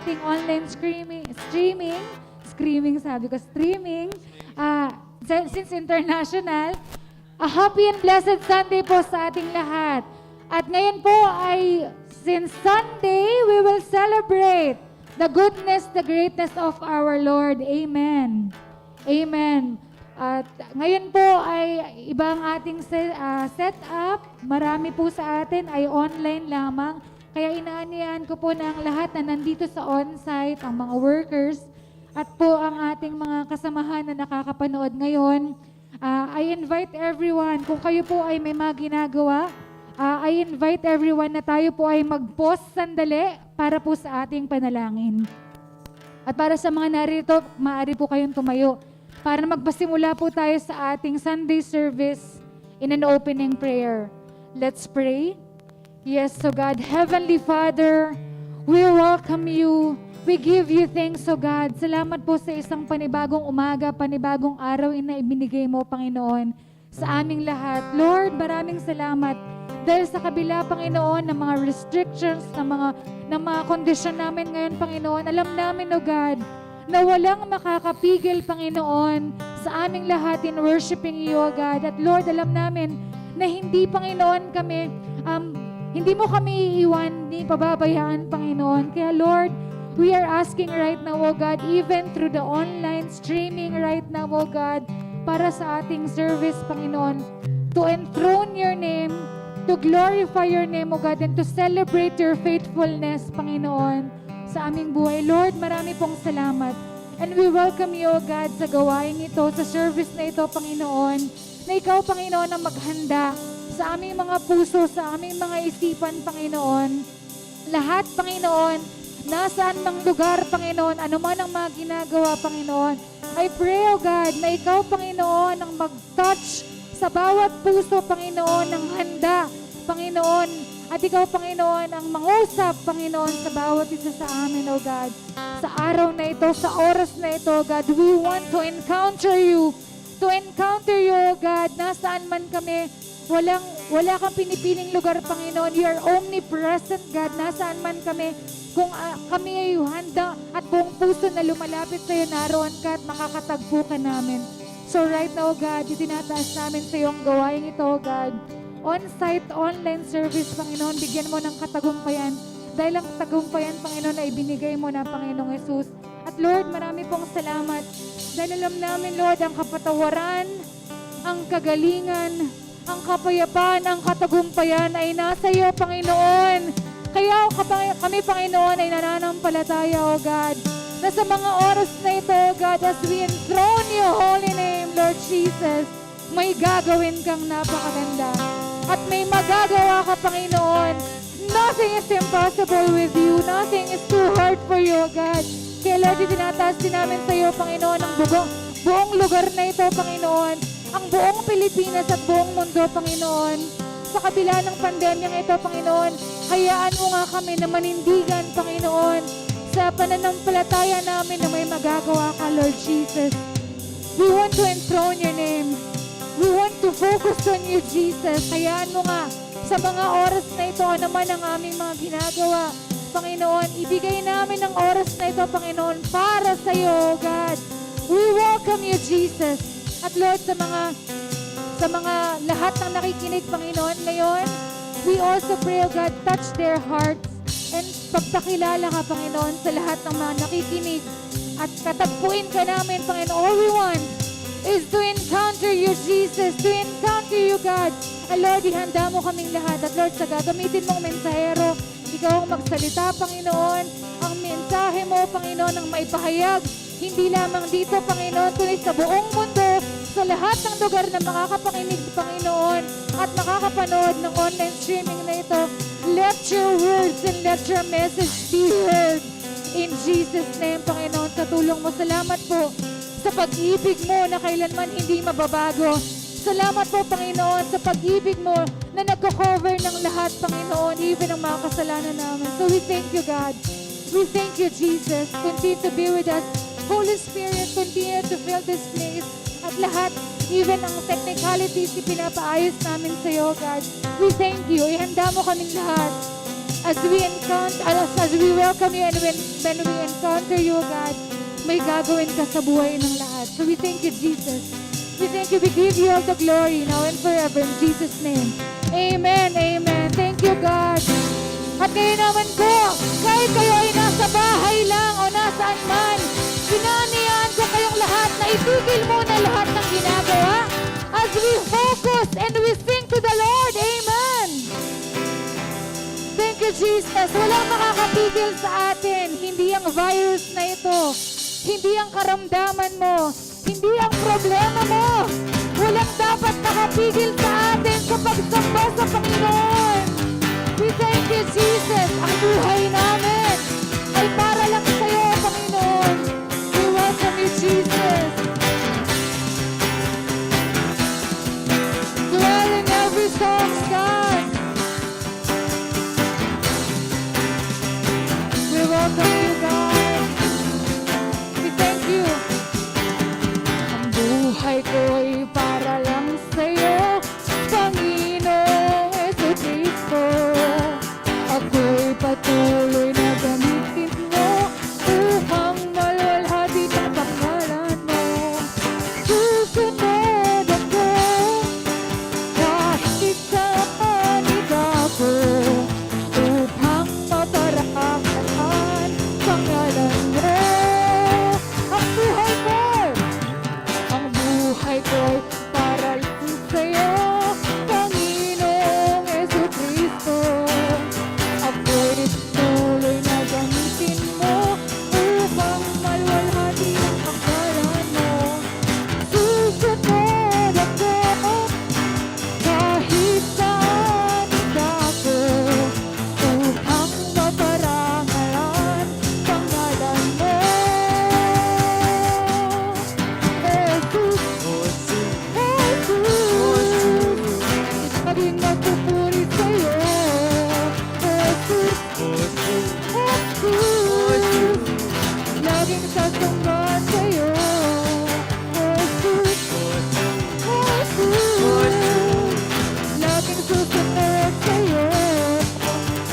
ating online streaming, since international. A happy and blessed Sunday po sa ating lahat. At ngayon po ay, since Sunday, we will celebrate the goodness, the greatness of our Lord. Amen. Amen. At ngayon po ay ibang ating setup. Marami po sa atin ay online lamang. Kaya inaanihan ko po na ang lahat na nandito sa on-site, ang mga workers, at po ang ating mga kasamahan na nakakapanood ngayon. I invite everyone, kung kayo po ay may mga ginagawa, I invite everyone na tayo po ay mag-pause sandali para po sa ating panalangin. At para sa mga narito, maaari po kayong tumayo para magpasimula po tayo sa ating Sunday service in an opening prayer. Let's pray. Yes, so God, Heavenly Father, we welcome you. We give you thanks, so God. Salamat po sa isang panibagong umaga, panibagong araw na ibinigay mo, Panginoon, sa aming lahat. Lord, maraming salamat. Dahil sa kabila, Panginoon, ng mga restrictions, ng mga kondisyon namin ngayon, Panginoon, alam namin, O God, na walang makakapigil, Panginoon, sa aming lahat in worshiping you, O God. At Lord, alam namin na hindi, Panginoon, hindi mo kami iiwan, hindi pababayaan, Panginoon. Kaya Lord, we are asking right now, O God, even through the online streaming right now, O God, para sa ating service, Panginoon, to enthrone your name, to glorify your name, O God, and to celebrate your faithfulness, Panginoon, sa aming buhay. Lord, marami pong salamat. And we welcome you, O God, sa gawain ito, sa service na ito, Panginoon, na ikaw, Panginoon, ang maghanda sa aming mga puso, sa aming mga isipan, Panginoon. Lahat, Panginoon, nasaan mang lugar, Panginoon, anuman ang mga ginagawa, Panginoon. I pray, O God, na ikaw, Panginoon, ang mag-touch sa bawat puso, Panginoon, ng handa, Panginoon. At ikaw, Panginoon, ang mangusap, Panginoon, sa bawat isa sa amin, O God. Sa araw na ito, sa oras na ito, O God, we want to encounter you. To encounter you, O God, nasaan man kami. Wala kang pinipiling lugar, Panginoon. You are omnipresent, God. Nasaan man kami. Kung kami ay handa at buong puso na lumalapit sa iyo, naroon ka at makakatagpo ka namin. So right now, God, itinataas namin sa iyo ang gawain ito, God. On-site, online service, Panginoon, bigyan mo ng katagumpayan. Dahil ang katagumpayan, Panginoon, ay binigay mo na, Panginoong Yesus. At Lord, marami pong salamat. Dahil alam namin, Lord, ang kapatawaran, ang kagalingan, ang kapayapaan, ang katagumpayan ay nasa iyo, Panginoon. Kaya kami, Panginoon, ay nananampalataya, O God, na sa mga oras na ito, O God, as we enthrone your holy name, Lord Jesus, may gagawin kang napakaganda. At may magagawa ka, Panginoon. Nothing is impossible with you. Nothing is too hard for you, God. Kaya Lord, itinataas din namin sa iyo, Panginoon, ang buong lugar na ito, Panginoon. Ang buong Pilipinas at buong mundo, Panginoon. Sa kabila ng pandemyang ito, Panginoon, hayaan mo nga kami na manindigan, Panginoon, sa pananampalataya namin na may magagawa ka, Lord Jesus. We want to enthrone your name. We want to focus on you, Jesus. Hayaan mo nga sa mga oras na ito, ano man ang aming mga ginagawa, Panginoon, ibigay namin ang oras na ito, Panginoon, para sa iyo, God. We welcome you, Jesus. At Lord, sa mga lahat ng nakikinig, Panginoon, ngayon, we also pray, God, touch their hearts and pagpakilala ka, Panginoon, sa lahat ng mga nakikinig. At katagpuin ka namin, Panginoon. All we want is to encounter you, Jesus, to encounter you, God. And Lord, ihanda mo kaming lahat. At Lord, sa gagamitin mong mensahero, ikaw ang magsalita, Panginoon. Ang mensahe mo, Panginoon, ang maipahayag. Hindi lamang dito, Panginoon, kundi sa buong mundo, sa lahat ng lugar na makakapakinig, Panginoon, at makakapanood ng online streaming na ito. Let your words and let your message be heard. In Jesus' name, Panginoon, sa tulong mo, salamat po sa pag-ibig mo na kailanman hindi mababago. Salamat po, Panginoon, sa pag-ibig mo na nagko-cover ng lahat, Panginoon, even ang mga kasalanan namin. So we thank you, God. We thank you, Jesus. Continue to be with us. Holy Spirit, continue to fill this place. At lahat, even ang technicalities, ipinapaayos namin sa iyo, God. We thank you. Ihanda mo kaming lahat. as we welcome you and when we encounter you, God, may gagawin ka sa buhay ng lahat. So we thank you, Jesus. We thank you. We give you all the glory now and forever in Jesus' name. Amen. Amen. Thank you, God. At ngayon naman po, kahit kayo ay nasa bahay lang o nasaan man, pinaniyaan ko kayong lahat na itigil muna lahat ng ginagawa as we focus and we sing to the Lord. Amen. Thank you, Jesus. Walang makakapigil sa atin. Hindi ang virus na ito. Hindi ang karamdaman mo. Hindi ang problema mo. Walang dapat makapigil sa atin sa pagsamba sa Panginoon. We thank you, Jesus. Ang buhay namin ay para lang sa iyo, Panginoon. We welcome you, Jesus. Dwell in every song, God. We welcome you, God. We thank you. Ang buhay ko ay para lang sa iyo, Panginoong Jesucristo. Ako'y patuloy na gamitin mo upang maluwalhati ang pangalan mo. Susunod ako kahit saan ako upang maparangalan pangalan mo. Ang buhay ko'y para lang sa'yo, Panginoong Jesucristo. Ako'y tuloy na gamitin mo upang maluwalhati ang pangalan mo. Susunod ako kahit saan ako upang maparangalan pangalan mo. Jesus, maging magpupuri sa'yo. Jesus, laging sasamba sa'yo. Jesus, laging susunod sa'yo.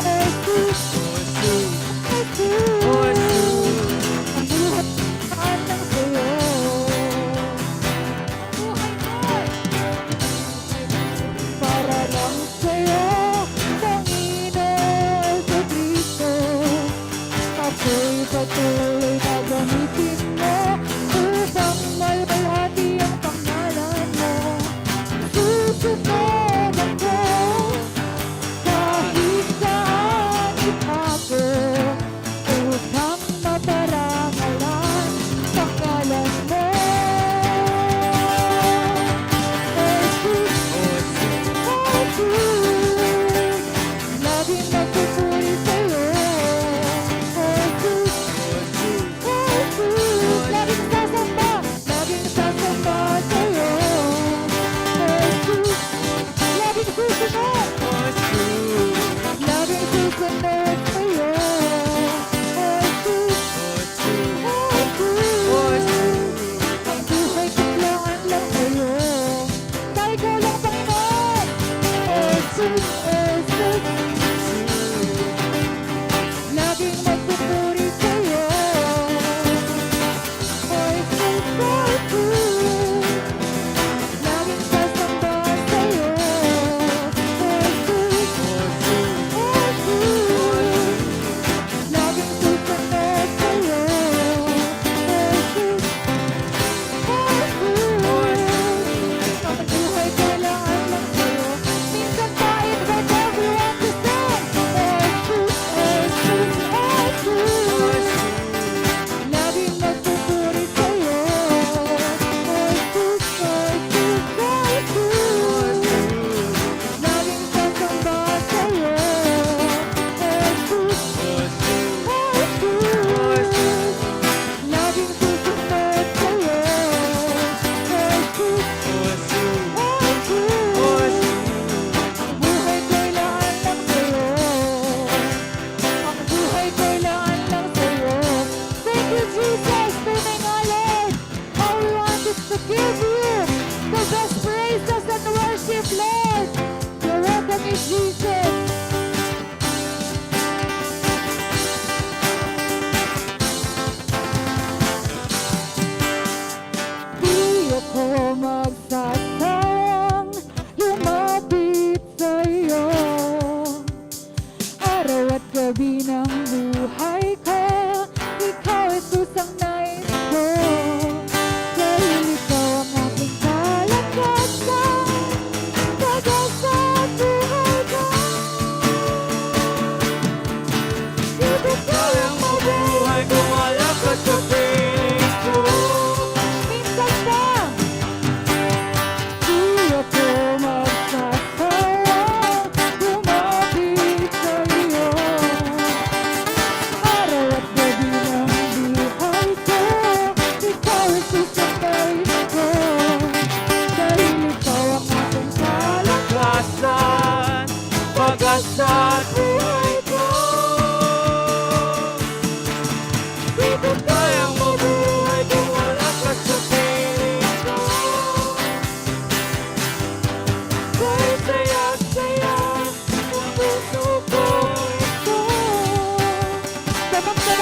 Jesus, ang buhay saan lang sa'yo. Buhay ko para lang sa'yo, Panginoon Jesucristo. Ako'y patuloy na gamitin mo upang maluwalhati ang pangalan mo. Susunod ako kahit saan ako upang maparangalan pangalan mo. Jesus, laging nagpupuri sa'yo. Jesus,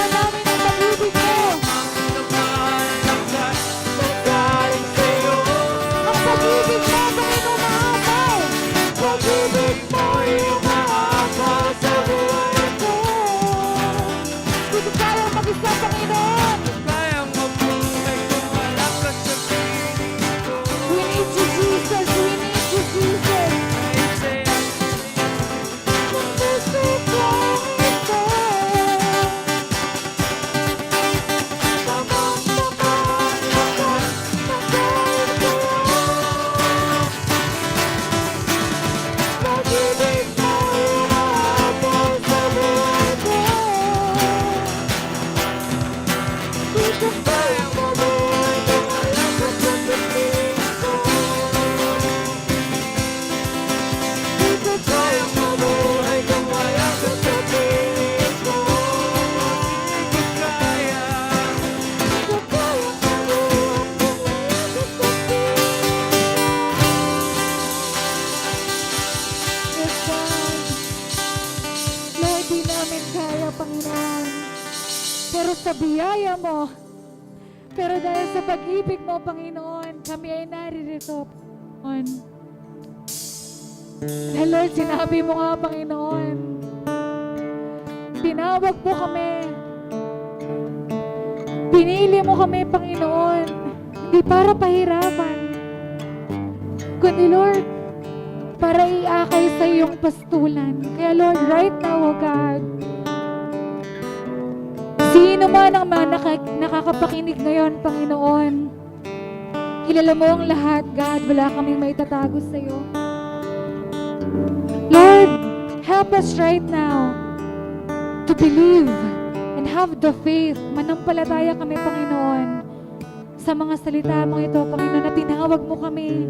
namin ang pag-ibig mo. Ang pag-ibig mo, Panginoon, maapaw. Pag-ibig mo, umaapaw sa buhay ko. Di ko kayang mag-isa, Panginoon. We need you, Jesus. We need you, Jesus. Ang puso ko ito. Pag-ibig mo, umaapaw sa buhay ko. Di ko kayang mabuhay kung wala ka sa piling ko. Di ko kayang mabuhay kung wala ka sa piling ko. Di ko kayang mabuhay kung wala ka sa piling ko. Yes, God. Lord, di namin kaya, Panginoon. Pero sa biyaya mo, pero dahil sa pag-ibig mo, Panginoon, kami ay naririto, Panginoon. Dahil Lord, sinabi mo nga, Panginoon, tinawag mo kami, pinili mo kami, Panginoon, hindi para pahirapan, kundi Lord, para iakay sa iyong pastulan. Kaya Lord, right now, O God, sino man ang nakakapakinig ngayon, Panginoon, kilala mo ang lahat, God, wala kaming maitatago sa iyo. Lord, help us right now to believe and have the faith. Manampalataya kami, Panginoon, sa mga salita mo ito, Panginoon, na tinawag mo kami.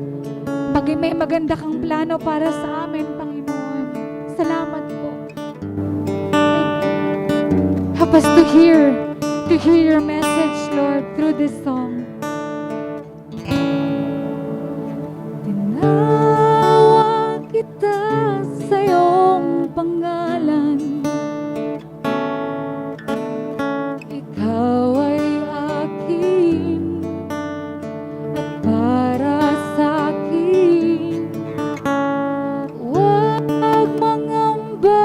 May maganda kang plano para sa amin, Panginoon. Salamat po. Help us to hear your message, Lord, through this song. Tinawag kita sa iyong pangalan. Ikaw ay akin at para sa akin. Huwag mangamba,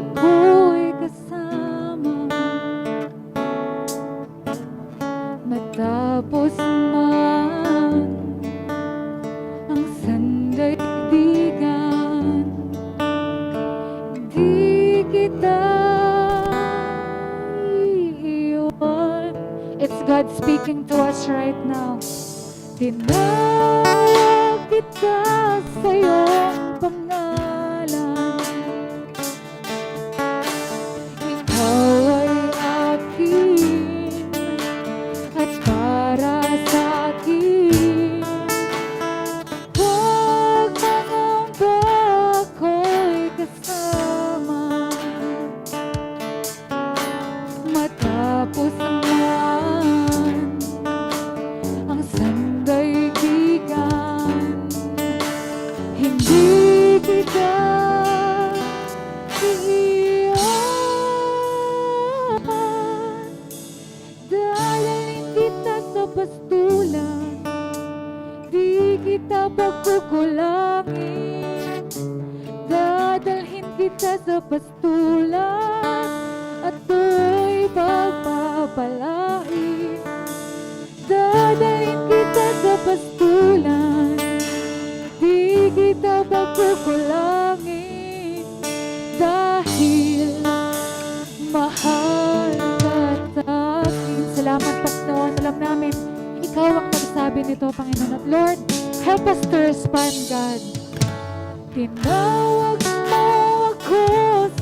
ako'y kasama. Matapos man ang sandaigdigan, di kita iiwan. It's God speaking to us right now. Tinawag kita sa iyong pangalan. Ikaw ay akin at para sa akin. Huwag mangamba, ako'y kasama. Matapos man ang sandaigdigan, hindi kita iiwan. Dadalhin kita sa pastulan, di kita pagkukulangin. Dadalhin kita sa pastulan at tuloy pagpapalain. Dadalhin kita sa pastulan, di kita pagkukulangin. Dahil mahal ka sa akin. Salamat, Panginoon. Alam namin, Ikaw ang nagsabi nito, Panginoon. At Lord, help us to respond, God. Tinawag mo ako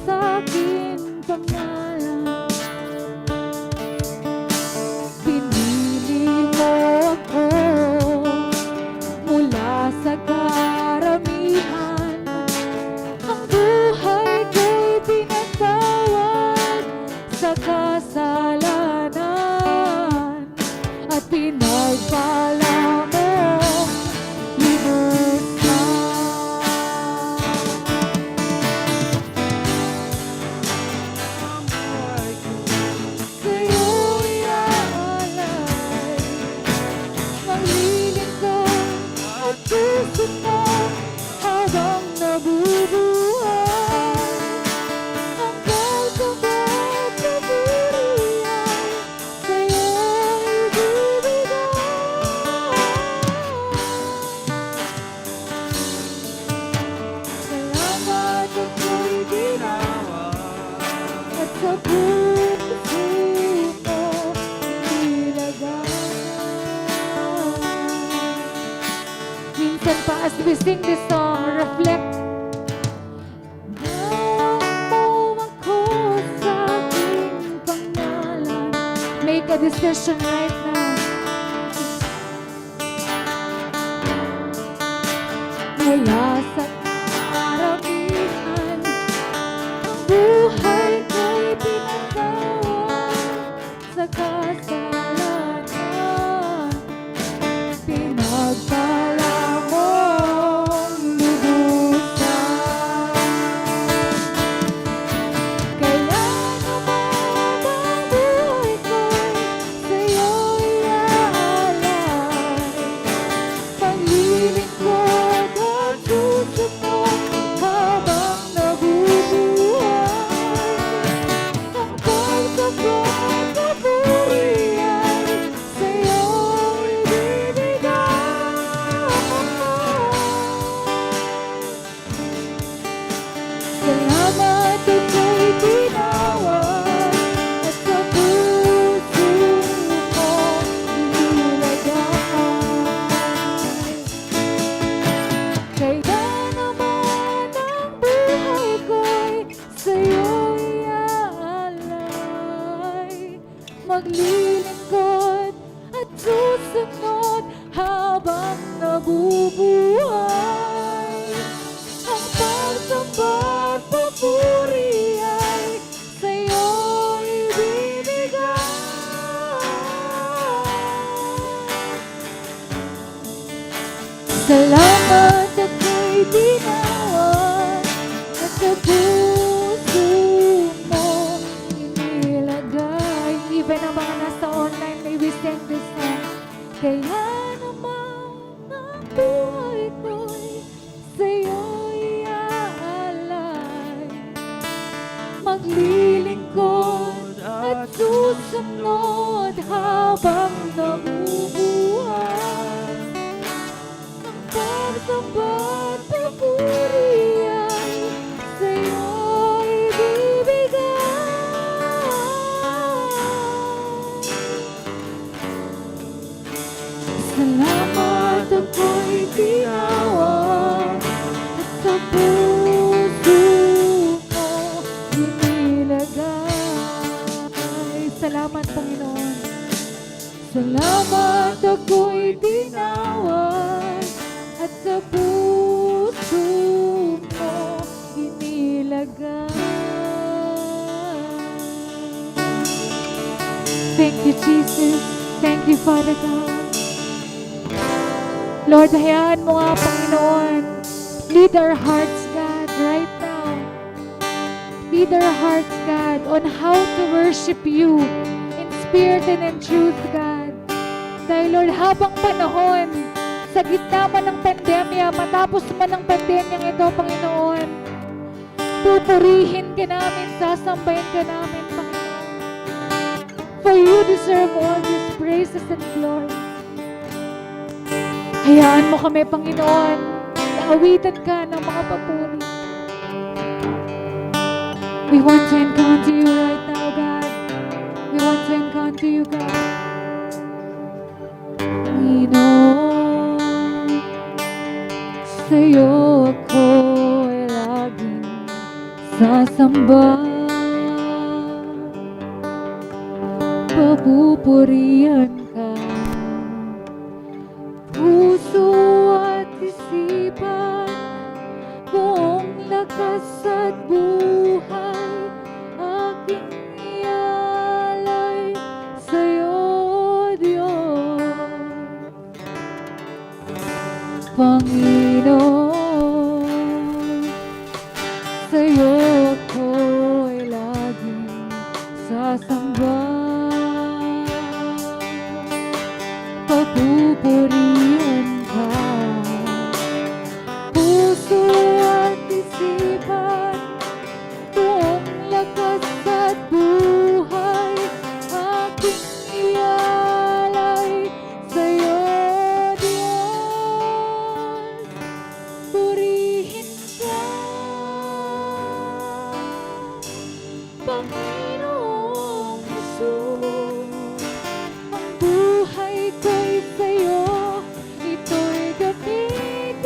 sa aking pangalan. Pinili mo ako mula sa karamihan. Ang buhay ko'y pinatawad sa kasalanan at pinagpala mo lubos na. listen pa as we sing this song, reflect. Hawak mo ako sa aking pangalan. Make a decision right now. Mula sa karamihan, ang buhay ko'y pinatawan sa kasalanan. Pinagpala mong lubusan. Kaya naman ang buhay ko'y sa'yo'y aalay. Paglilingkod at susunod habang nabubuhay. Ang pagsabat na puri ay sa'yo'y ibibigay. Salamat ako'y tinawag at sa puso mo inilagay. Kaya naman ang buhay ko'y sa'yo'y aalay. Maglilingkod at susunod habang nabubuhay. Ang pagsamba't papuri ay sa'yo'y ibibigay. Salamat ako'y tinawag at sa puso mo inilagay. Even ang mga nasa online, may we sing this song. Kaya naman ang buhay ko'y sa'yo'y aalay. Maglilingkod at susunod habang nabubuhay. Ang pagsamba't papuri ay sa'yo'y ibibigay. Salamat ako'y tinawag at sa puso mo inilagay. Salamat, Panginoon. Salamat ako'y tinawag at sa puso mo inilagay. Thank you, Jesus. Thank you, Father God. Lord, hayaan mo nga, Panginoon. Lead our hearts, God, right now. Lead our hearts, God, on how to worship you in spirit and in truth, God. Dahil, Lord, habang panahon, sa gitna man ng pandemya, matapos man ng pandemyang ito, Panginoon, pupurihin ka namin, sasambahin ka namin, Panginoon. For you deserve all these praises and glory. Hayaan mo kami, Panginoon, na awitan ka ng mga papuri. We want to encounter you right now, God. We want to encounter you, God. Panginoon, sa'yo ako'y laging sasamba. Papupurihan ka. Puso at isipan, buong lakas at buhay, aking ialay sa'yo, Diyos. Panginoon, sa'yo ako'y laging sasamba. Papupurihan ka. Puso at isipan, buong lakas at buhay, aking ialay sa'yo, Diyos. Purihin ka, Panginoong Jesus. Ang buhay ko'y sa'yo, ito'y gamitin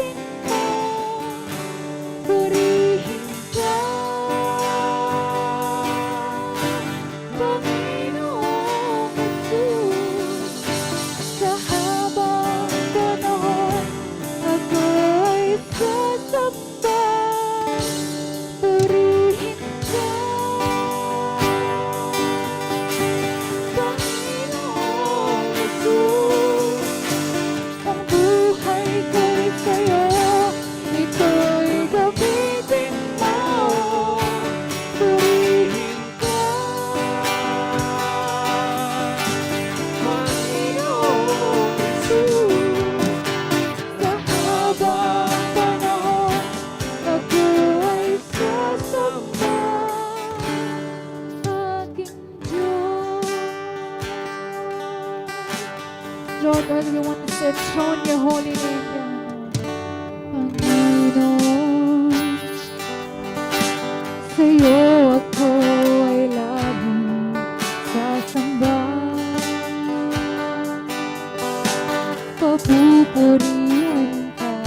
Lord, we want to enthrone your holy name, Panginoon. Sa'yo ako ay laging sasamba, papupurihan ka,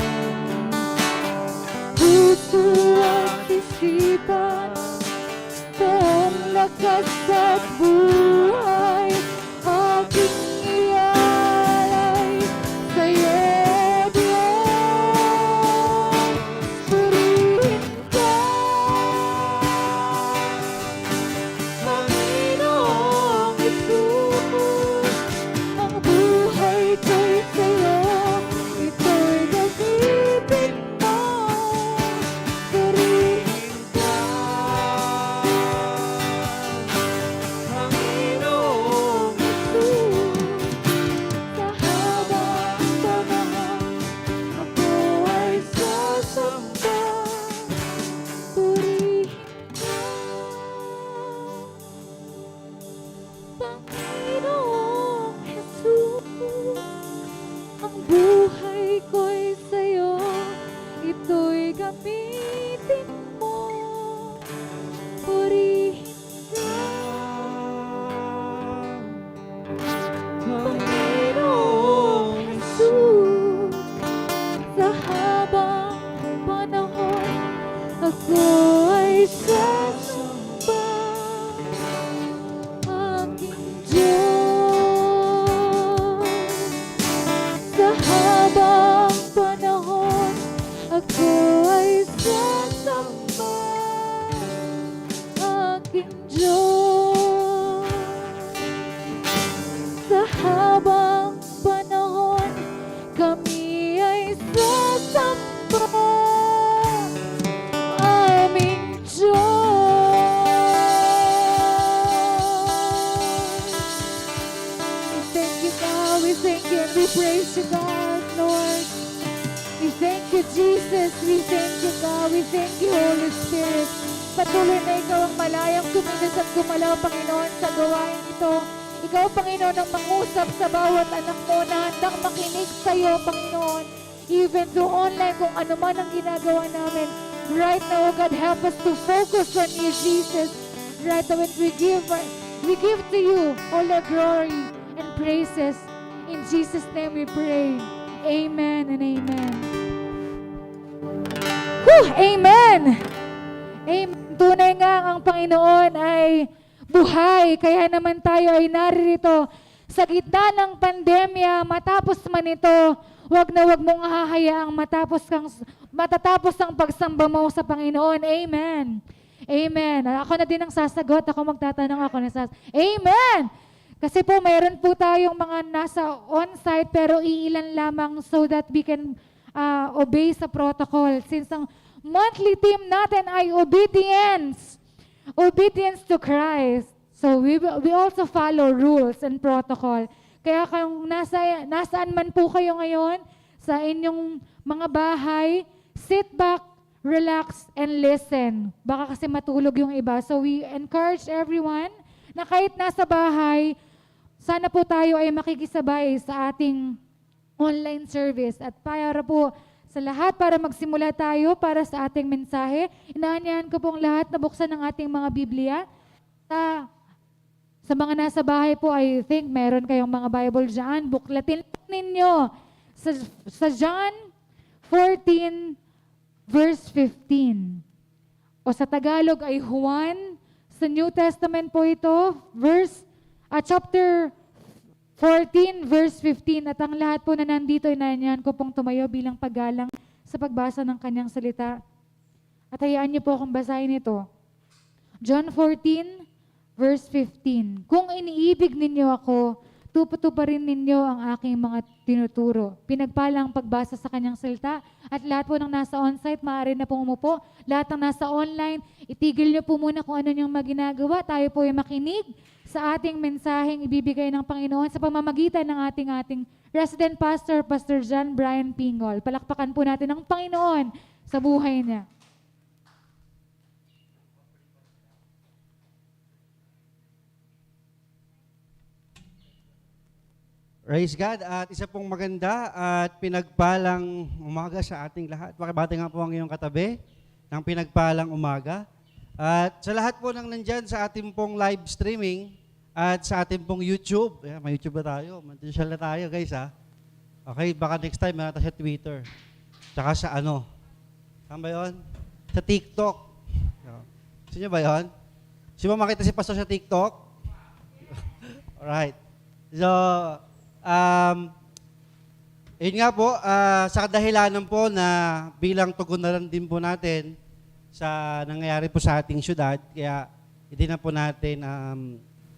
puso at isipan, buong lakas at buhay, aking ialay sa'yo, Diyos. Purihin ka, Panginoong Jesus. Ang buhay ko'y sa'yo, ito'y gamitin mo. Purihin ka, Panginoong Jesus. Sa habang panahon, ako ay sasamba. Purihin ka, Panginoong Jesus. Ang buhay ko'y sa'yo, ito'y gamitin mo. Purihin ka, Panginoong Jesus. Sa habang panahon, ako ay sasamba, aking Diyos. Sa habang panahon, ako ay sasamba, aking Diyos. Sa habang panahon, kami ay sasamba, aming Diyos. We thank you, God. We thank you and we praise you, God, Lord. We thank you, Jesus. We thank you, God. We thank you, Holy Spirit. Patuloy na ikaw ang malayang kumilos at gumalaw, Panginoon, sa gawain ito. Ikaw, Panginoon, ang mangusap sa bawat anak mo na handang makinig sa iyo, Panginoon. Even through online, kung ano man ang ginagawa namin. Right now, oh God, help us to focus on you, Jesus. Right now, we give to you all the glory and praises. In Jesus' name we pray. Amen and amen. Whew! Amen! Amen. Tunay nga ang Panginoon ay buhay. Kaya naman tayo ay naririto sa gitna ng pandemya. Matapos man ito, wag na wag mong hahayaang matatapos ang pagsamba mo sa Panginoon. Amen. Amen. Ako na din ang sasagot. Ako magtatanong, ako na sasagot. Amen! Kasi po, mayroon po tayong mga nasa on-site pero iilan lamang so that we can obey sa protocol. Since ang monthly theme natin ay obedience. Obedience to Christ. So we also follow rules and protocol. Kaya kung nasaan man po kayo ngayon, sa inyong mga bahay, sit back, relax, and listen. Baka kasi matulog yung iba. So we encourage everyone na kahit nasa bahay, sana po tayo ay makikisabay sa ating online service. At para po sa lahat, para magsimula tayo para sa ating mensahe, inaanyahan ko pong lahat na buksan ng ating mga Biblia. Sa mga nasa bahay po, I think meron kayong mga Bible dyan. Buklatin ninyo sa John 14 verse 15. O sa Tagalog ay Juan. Sa New Testament po ito, chapter 14 verse 15. At ang lahat po na nandito, inaanyahan ko pong tumayo bilang paggalang sa pagbasa ng kanyang salita. At hayaan niyo po akong basahin ito. John 14 verse 15. Kung iniibig ninyo ako, tuputuparin ninyo ang aking mga tinuturo. Pinagpalang pagbasa sa kanyang salita. At lahat po ng nasa on-site, maaari na pong umupo. Lahat ng nasa online, itigil niyo po muna kung ano niyong maginagawa. Tayo po ay makinig sa ating mensaheng ibibigay ng Panginoon sa pamamagitan ng ating resident pastor, Pastor John Brian Pingol. Palakpakan po natin ang Panginoon sa buhay niya. Praise God at isa pong maganda at pinagpalang umaga sa ating lahat. Pakibati nga po ang iyong katabi ng pinagpalang umaga. At sa lahat po ng nandyan sa ating pong live streaming at sa ating pong YouTube. May YouTube ba tayo? Mantisyal na tayo guys ha. Okay, baka next time meron tayo sa Twitter. Tsaka sa ano? Saan ba yun? Sa TikTok. Gusto nyo ba yun? Gusto mo makita si Pastor sa TikTok? Alright. So, yun nga po, sa kadahilanan po na bilang tugon na lang din po natin sa nangyayari po sa ating syudad, kaya hindi na po natin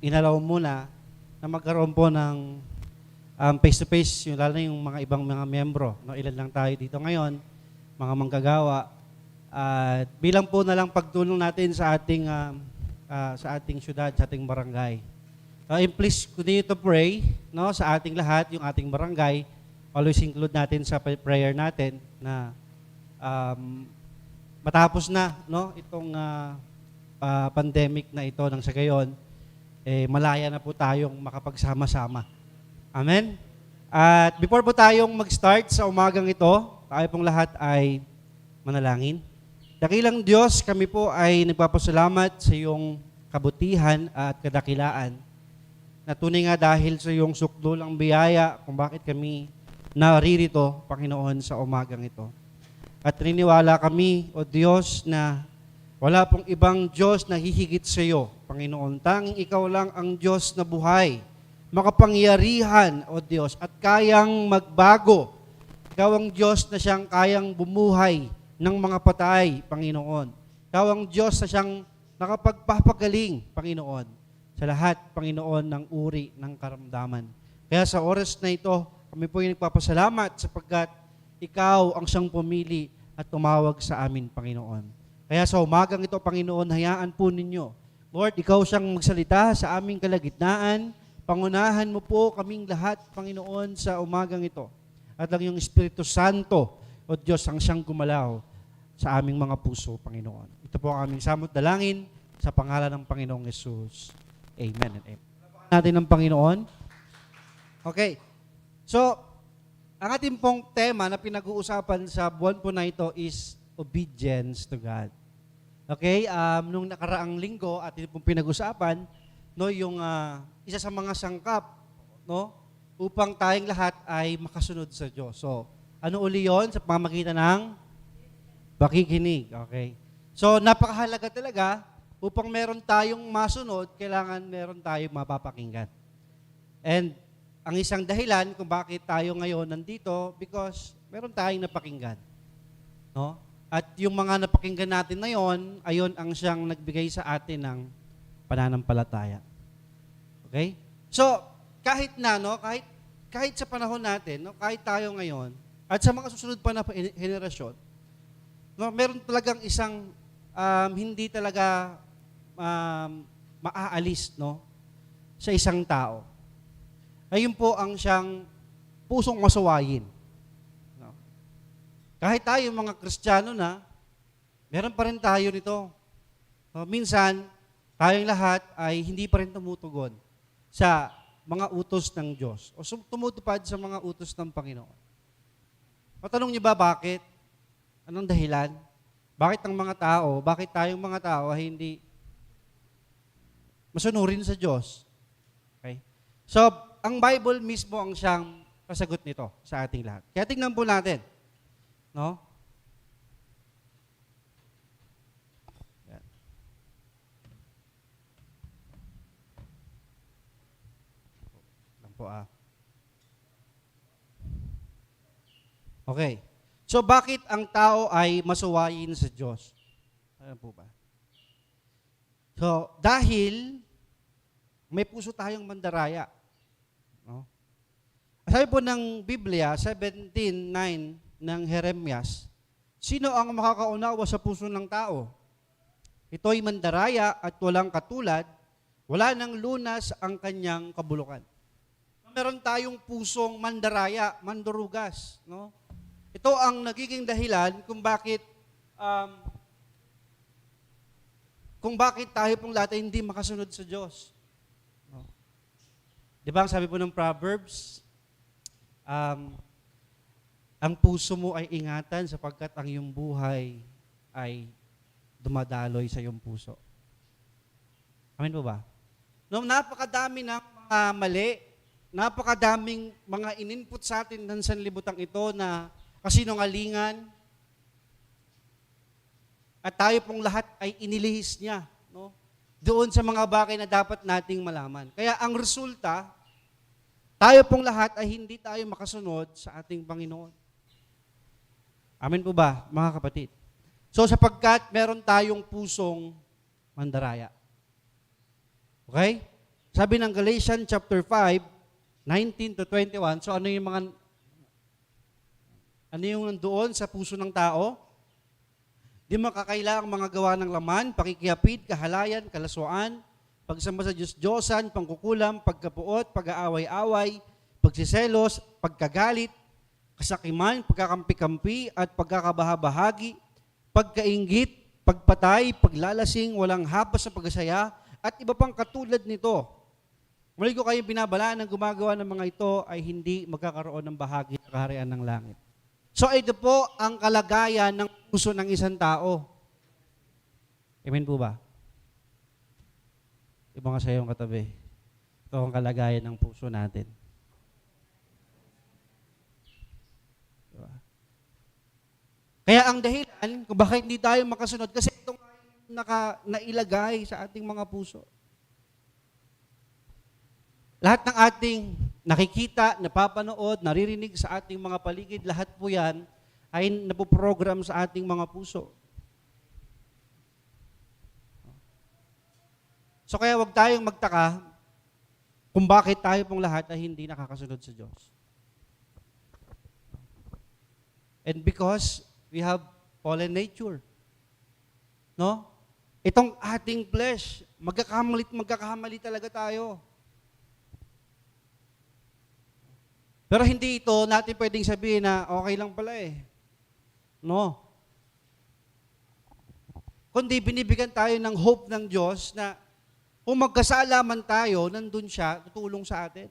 inalaw muna na magkaroon po ng face-to-face, yung, lalo na yung mga ibang mga membro. No, ilan lang tayo dito ngayon, mga manggagawa. At bilang po na lang pagtulong natin sa ating syudad, sa ating barangay. And please continue to pray no, sa ating lahat, yung ating barangay. Always include natin sa prayer natin na matapos na no, itong pandemic na ito nang sa gayon, malaya na po tayong makapagsama-sama. Amen? At before po tayong mag-start sa umagang ito, tayo pong lahat ay manalangin. Dakilang Diyos, kami po ay nagpapasalamat sa iyong kabutihan at kadakilaan. Na tunay nga dahil sa iyong sukdol ang biyaya kung bakit kami naririto, Panginoon, sa umagang ito. At niniwala kami, O Diyos, na wala pong ibang Diyos na hihigit sa iyo, Panginoon. Tanging ikaw lang ang Diyos na buhay, makapangyarihan, O Diyos, at kayang magbago. Ikaw ang Diyos na siyang kayang bumuhay ng mga patay, Panginoon. Ikaw ang Diyos na siyang nakapagpapagaling, Panginoon. Sa lahat, Panginoon, ng uri ng karamdaman. Kaya sa oras na ito, kami po yung nagpapasalamat sapagkat ikaw ang siyang pumili at tumawag sa amin, Panginoon. Kaya sa umagang ito, Panginoon, hayaan po ninyo. Lord, ikaw siyang magsalita sa aming kalagitnaan. Pangunahan mo po kaming lahat, Panginoon, sa umagang ito. At ang iyong Espiritu Santo, O Diyos, ang siyang gumalaw sa aming mga puso, Panginoon. Ito po ang aming samot dalangin sa pangalan ng Panginoong Yesus. Amen and amen. Natin ng Panginoon. Okay. So, ang ating pong tema na pinag-uusapan sa buwan po na ito is obedience to God. Okay? Nung nakaraang linggo, ating pong pinag-usapan, no, yung isa sa mga sangkap, no, upang tayong lahat ay makasunod sa Diyos. So, ano uli yun? Sa pamamagitan ng pakikinig. Okay? So, napakahalaga talaga. Upang meron tayong masunod, kailangan meron tayong mapapakinggan. And ang isang dahilan kung bakit tayo ngayon nandito, because meron tayong napakinggan. No? At yung mga napakinggan natin ngayon, ayon ang siyang nagbigay sa atin ng pananampalataya. Okay? So, kahit na, no, kahit sa panahon natin, no, kahit tayo ngayon, at sa mga susunod pa na henerasyon, no, meron talagang isang hindi talaga maaalis no, sa isang tao. Ayun po ang siyang pusong masuwayin. No? Kahit tayo mga Kristiyano na, meron pa rin tayo nito. No? Minsan, tayong lahat ay hindi pa rin tumutugon sa mga utos ng Diyos o tumutupad sa mga utos ng Panginoon. Matanong niyo ba bakit? Anong dahilan? Bakit tayong mga tao ay hindi masunurin sa Diyos? Okay? So, ang Bible mismo ang siyang kasagot nito sa ating lahat. Kaya tingnan po natin. No? Yan. Lang po Okay. So, bakit ang tao ay masuwayin sa Diyos? Ano po ba? So, dahil may puso tayong mandaraya. No? Sabi po ng Biblia, 17:9 ng Jeremias, sino ang makakaunawa sa puso ng tao? Ito'y mandaraya at walang katulad, wala nang lunas ang kanyang kabulukan. Meron tayong pusong mandaraya, mandurugas. No? Ito ang nagiging dahilan kung bakit tayo pong lahat hindi makasunod sa Diyos. No? Di ba ang sabi po ng Proverbs, ang puso mo ay ingatan sapagkat ang iyong buhay ay dumadaloy sa iyong puso. Amen po ba? No, napakadami ng mga mali, napakadaming mga ininput sa atin ng sanlibutan ito na kasinungalingan, at tayo pong lahat ay inilihis niya, no? Doon sa mga bagay na dapat nating malaman. Kaya ang resulta, tayo pong lahat ay hindi tayo makasunod sa ating Panginoon. Amen po ba, mga kapatid? So sapagkat meron tayong pusong mandaraya. Okay? Sabi ng Galatians chapter 5, 19 to 21, so ano yung nandoon sa puso ng tao? Di makakailangang mga gawa ng laman, pakikiyapid, kahalayan, kalaswaan, pagsamba sa Diyos-Diyosan, pangkukulam, pagkapuot, pag-aaway-away, pagsiselos, pagkagalit, kasakiman, pagkakampi-kampi, at pagkakabahabahagi, pagkainggit, pagpatay, paglalasing, walang habas sa pagkasaya, at iba pang katulad nito. Muli ko kayong binabalaan ng gumagawa ng mga ito ay hindi magkakaroon ng bahagi sa kaharian ng langit. So ito po ang kalagayan ng puso ng isang tao. Amen po ba? Ibang nga sa iyong katabi. Ito ang kalagayan ng puso natin. Diba? Kaya ang dahilan kung bakit hindi tayo makasunod, kasi itong nailagay sa ating mga puso. Lahat ng ating nakikita, napapanood, naririnig sa ating mga paligid, lahat po yan ay napoprogram sa ating mga puso. So kaya wag tayong magtaka kung bakit tayo pong lahat ay hindi nakakasunod sa Diyos. And because we have fallen nature. No? Itong ating flesh, magkakamali talaga tayo. Pero hindi ito natin pwedeng sabihin na okay lang pala eh. No. Kundi binibigyan tayo ng hope ng Diyos na kung magkasala man tayo, nandun siya, tutulong sa atin.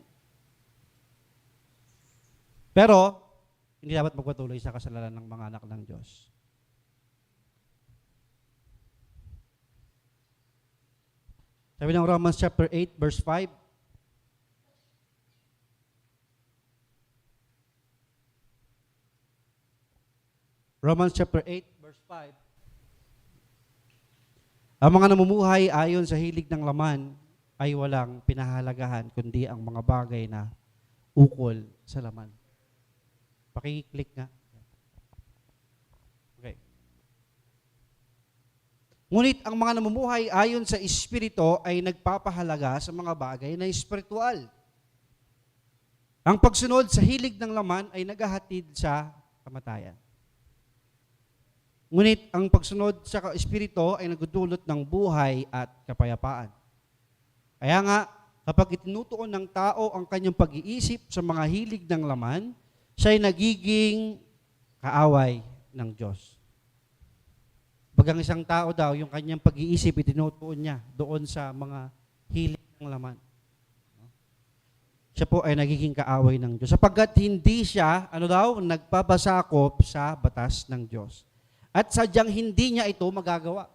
Pero, hindi dapat magpatuloy sa kasalanan ng mga anak ng Diyos. Sabi ng Romans chapter 8, verse 5, Romans chapter 8, verse 5. Ang mga namumuhay ayon sa hilig ng laman ay walang pinahalagahan kundi ang mga bagay na ukol sa laman. Paki-click nga. Okay. Ngunit ang mga namumuhay ayon sa Espiritu ay nagpapahalaga sa mga bagay na espiritual. Ang pagsunod sa hilig ng laman ay naghahatid sa kamatayan. Ngunit ang pagsunod sa Espiritu ay nagdudulot ng buhay at kapayapaan. Kaya nga, kapag itinutuon ng tao ang kanyang pag-iisip sa mga hilig ng laman, siya ay nagiging kaaway ng Diyos. Bagang isang tao daw, yung kanyang pag-iisip, itinutuon niya doon sa mga hilig ng laman. Siya po ay nagiging kaaway ng Diyos. Sapagkat hindi siya, nagpapasakop sa batas ng Diyos. At sadyang hindi niya ito magagawa.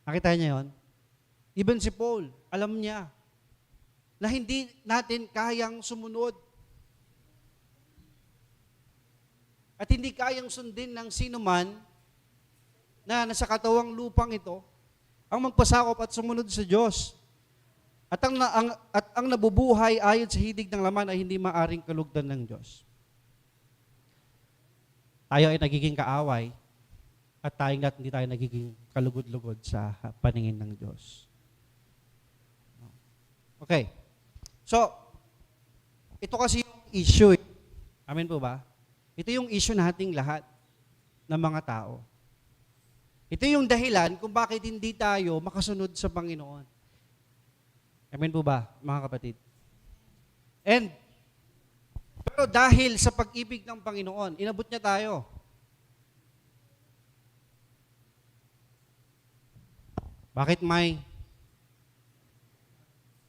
Nakita niya yon? Even si Paul, alam niya na hindi natin kayang sumunod. At hindi kayang sundin ng sino man na nasa katawang lupang ito ang magpasakop at sumunod sa Diyos. At ang nabubuhay ayon sa hilig ng laman ay hindi maaring kalugdan ng Diyos. Tayo ay nagiging kaaway at tayong lahat hindi tayo nagiging kalugod-lugod sa paningin ng Diyos. Okay. So, ito kasi yung issue. Amen po ba? Ito yung issue nating lahat ng mga tao. Ito yung dahilan kung bakit hindi tayo makasunod sa Panginoon. Amen po ba, mga kapatid? Pero dahil sa pag-ibig ng Panginoon, inabot niya tayo. Bakit may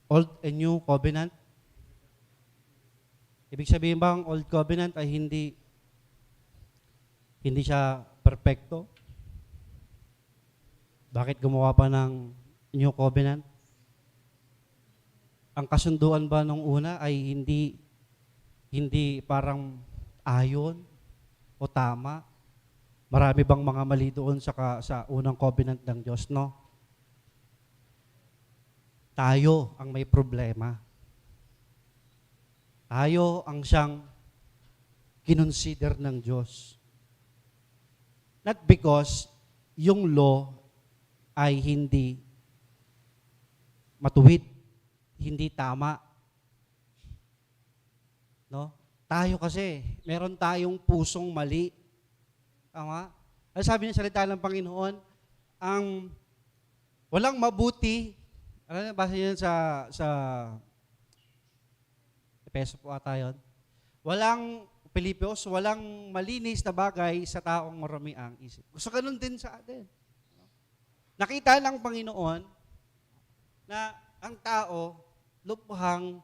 Old and New Covenant? Ibig sabihin ba ang Old Covenant ay hindi siya perpekto? Bakit gumawa pa ng New Covenant? Ang kasunduan ba nung una ay hindi parang ayon o tama? Marami bang mga mali doon sa unang covenant ng Diyos, no? Tayo ang may problema. Tayo ang siyang kinonsider ng Diyos. Not because yung law ay hindi matuwid, hindi tama. No? Tayo kasi, meron tayong pusong mali. Tama? Ano sabi ng salita ng Panginoon? Ang walang mabuti, ano na, basa yun sa Efeso po ata yun. Pilipos, walang malinis na bagay sa taong marami ang isip. Gusto ganun din sa atin. Nakita ng Panginoon na ang tao lubhang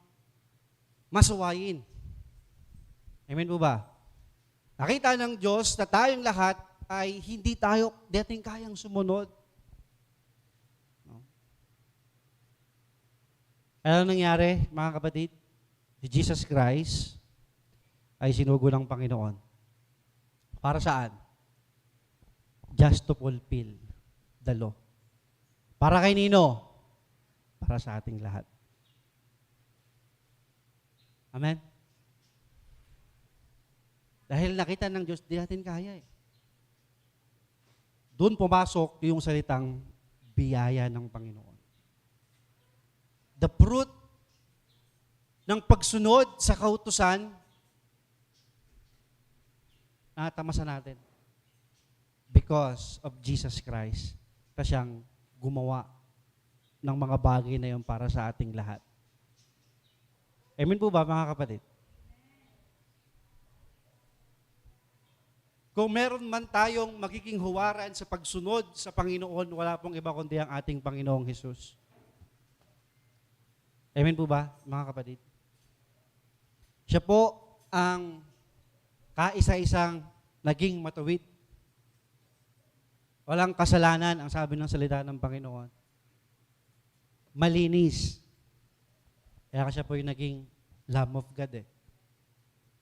masuwayin. Amen po ba? Nakita ng Diyos na tayong lahat ay hindi tayo dating kayang sumunod. No? Ano nangyari, mga kapatid? Si Jesus Christ ay sinugo ng Panginoon. Para saan? Just to fulfill the law. Para kay nino? Para sa ating lahat. Amen? Dahil nakita ng Diyos, di natin kaya eh. Doon pumasok yung salitang biyaya ng Panginoon. The fruit ng pagsunod sa kautusan, natamasa natin. Because of Jesus Christ, na siyang gumawa ng mga bagay na yun para sa ating lahat. Amen po ba, mga kapatid? Kung meron man tayong magiging huwaran sa pagsunod sa Panginoon, wala pong iba kundi ang ating Panginoong Hesus. Amen po ba, mga kapatid? Siya po ang kaisa-isang naging matuwid. Walang kasalanan, ang sabi ng salita ng Panginoon. Malinis. Kaya siya po yung naging Lamb of God eh.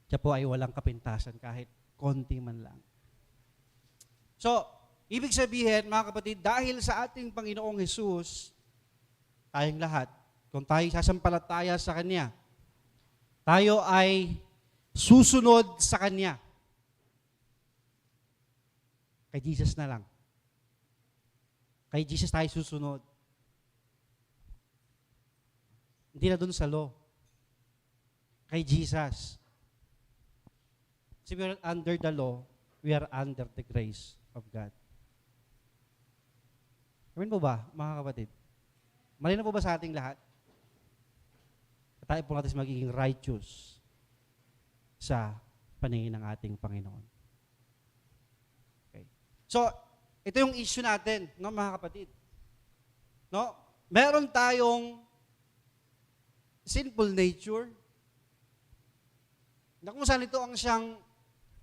Siya po ay walang kapintasan kahit konti man lang. So, ibig sabihin, mga kapatid, dahil sa ating Panginoong Hesus, tayong lahat, kung tayo sasampalataya sa Kanya, tayo ay susunod sa Kanya. Kay Jesus na lang. Kay Jesus tayo susunod. Hindi na dun sa law. Kay Jesus. Kasi we are under the law, we are under the grace of God. Amen po ba, mga kapatid? Mali na po ba sa ating lahat? Tayo po natin magiging righteous sa paningin ng ating Panginoon. Okay. So, ito yung issue natin, no, mga kapatid. No? Meron tayong sinful nature na kung saan ito ang siyang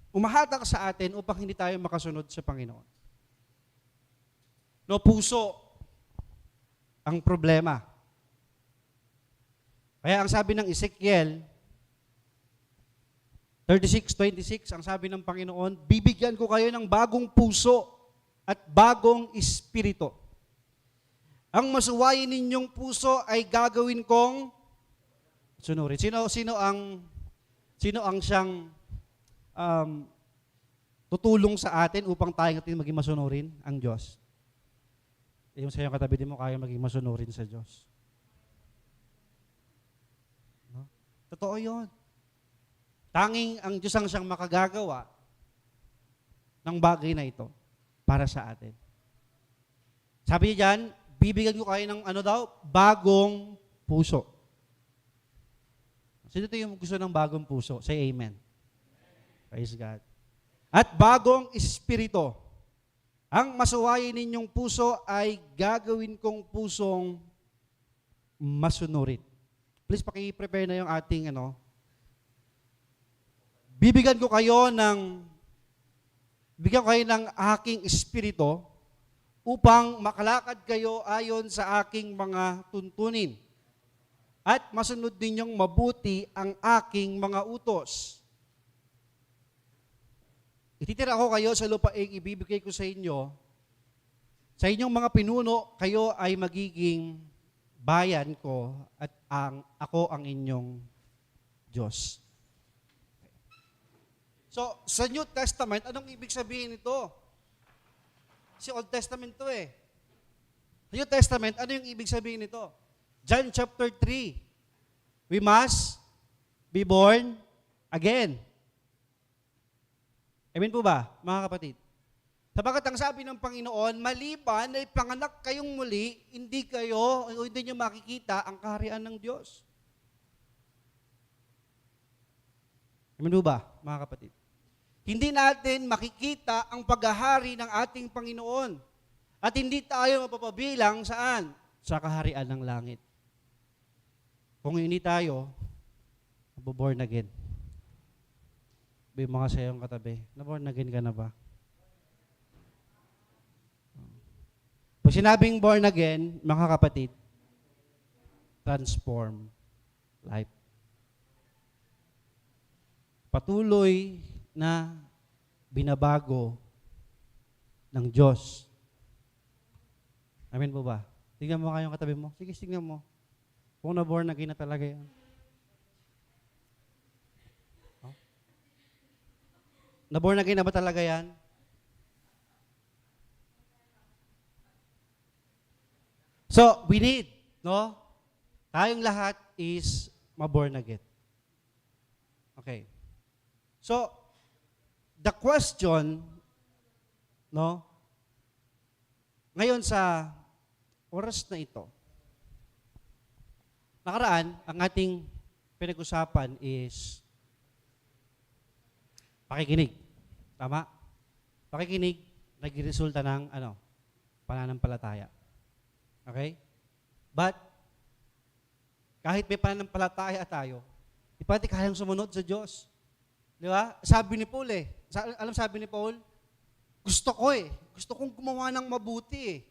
umahatak sa atin upang hindi tayo makasunod sa Panginoon. No, puso ang problema. Kaya ang sabi ng Ezekiel 36:26, ang sabi ng Panginoon, bibigyan ko kayo ng bagong puso at bagong espiritu. Ang masuwayin ninyong puso ay gagawin kong sunurin. Sino ang siyang tutulong sa atin upang tayo natin maging masunurin? Ang Diyos. Yung sa iyong katabi mo, kaya maging masunurin sa Diyos. No? Totoo yun. Tanging ang Diyos ang siyang makagagawa ng bagay na ito para sa atin. Sabi niya dyan, bibigyan ko kayo ng bagong puso. Sino ito yung gusto ng bagong puso? Say amen. Praise God. At bagong espiritu. Ang masuwayin ninyong puso ay gagawin kong pusong masunurin. Please paki-prepare na yung ating bibigyan ko kayo ng aking espiritu upang makalakad kayo ayon sa aking mga tuntunin at masunod ninyong mabuti ang aking mga utos. Ititira ko kayo sa lupaing ibibigay ko sa inyo. Sa inyong mga pinuno, kayo ay magiging bayan ko at ako ang inyong Diyos. So, sa New Testament, anong ibig sabihin nito? Si Old Testament to eh. Sa New Testament, ano yung ibig sabihin nito? John chapter 3, we must be born again. Amen po ba, mga kapatid? Sapagat ang sabi ng Panginoon, maliban ay panganak kayong muli, hindi nyo makikita ang kaharian ng Diyos. Amen po ba, mga kapatid? Hindi natin makikita ang paghahari ng ating Panginoon. At hindi tayo mapapabilang saan? Sa kaharian ng langit. Kung hindi tayo, maboborn again. Sabi mga sa iyong katabi, naborn again ka na ba? Pag sinabing born again, mga kapatid, transform life. Patuloy na binabago ng Diyos. Amen po ba? Tingnan mo kayong katabi mo. Sige, tingnan mo. Kung na-born again na talaga yan. Oh? Na-born again na ba talaga yan? So, we need, no? Tayong lahat is ma-born again. Okay. So, the question, no? Ngayon sa oras na ito, nakaraan, ang ating pinag-usapan is pakikinig. Tama? Pakikinig, nagresulta ng pananampalataya. Okay? But, kahit may pananampalataya tayo, di pati kayang sumunod sa Diyos. Di ba? Sabi ni Paul sabi ni Paul, gusto kong gumawa ng mabuti eh.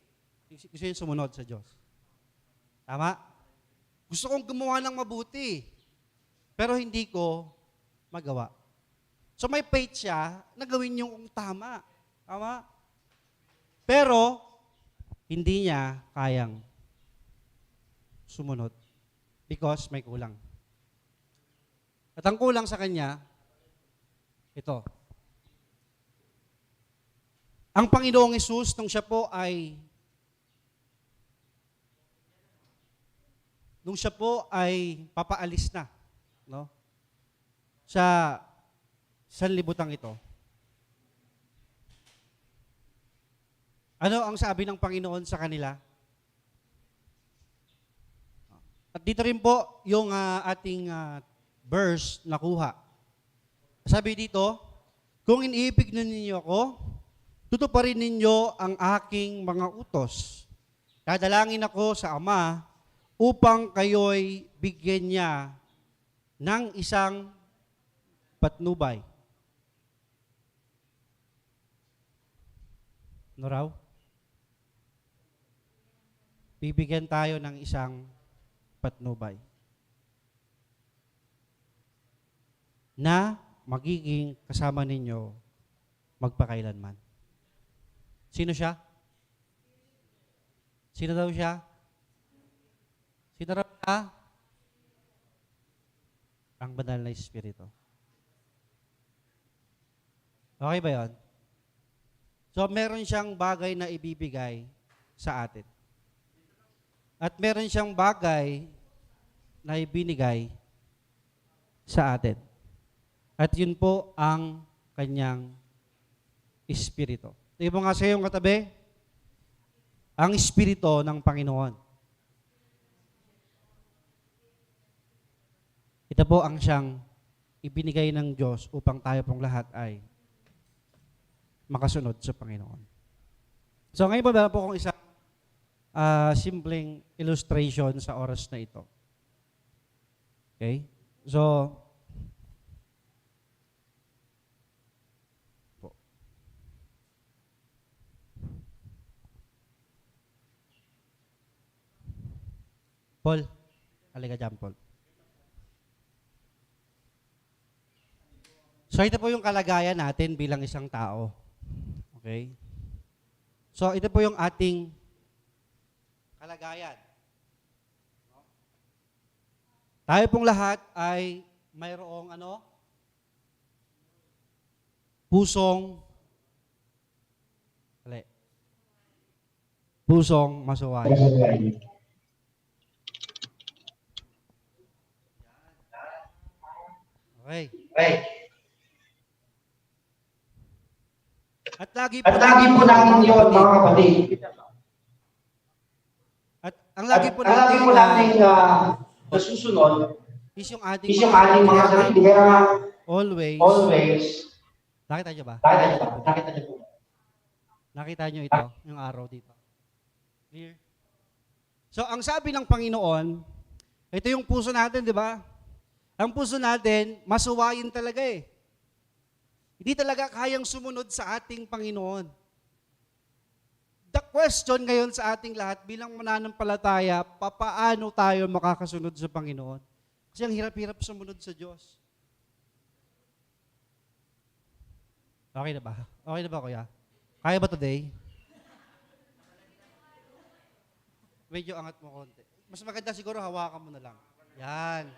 Gusto yung sumunod sa Diyos. Tama? Gusto kong gumawa ng mabuti, pero hindi ko magawa. So may faith siya na gawin yung tama. Tama? Pero, hindi niya kayang sumunod because may kulang. At ang kulang sa kanya, ito. Ang Panginoong Hesus, nung siya po ay papaalis na, no? Sa sanlibutan ito. Ano ang sabi ng Panginoon sa kanila? At dito rin po yung ating verse nakuha. Sabi dito, kung iniibig ninyo ako, tutuparin ninyo ang aking mga utos. Dadalangin ako sa Ama upang kayo'y bigyan niya ng isang patnubay. Ano raw? Bibigyan tayo ng isang patnubay na magiging kasama ninyo magpakailanman. Sino siya? Sino daw siya? Sino raw siya? Ang banal na Espiritu. Okay ba yun? So, meron siyang bagay na ibibigay sa atin. At meron siyang bagay na ibinigay sa atin. At yun po ang kanyang Espiritu. Ito nga sa iyong katabi, ang Espiritu ng Panginoon. Ito po ang siyang ibinigay ng Diyos upang tayo pong lahat ay makasunod sa Panginoon. So ngayon pa po kung isang simpleng illustration sa oras na ito. Okay? So, Paul, halika dyan, Paul. So ito po yung kalagayan natin bilang isang tao. Okay? So ito po yung ating kalagayan. Tayo pong lahat ay mayroong pusong masuway. Okay. At lagi po natin yun, mga kapatid. At ang lagi po natin nasusunod is yung ating is yung ating mga sarili. Kaya always. Nakita nyo ba? nakita niyo po. Nakita nyo ito, yung arrow dito. Clear? So, ang sabi ng Panginoon, ito yung puso natin, di ba? Ang puso natin, masuwayin talaga eh. Hindi talaga kayang sumunod sa ating Panginoon. The question ngayon sa ating lahat, bilang mananampalataya, papaano tayo makakasunod sa Panginoon? Kasi ang hirap-hirap sumunod sa Diyos. Okay na ba? Okay na ba, kuya? Kaya ba today? Medyo angat mo konti. Mas maganda siguro hawakan mo na lang. Yan.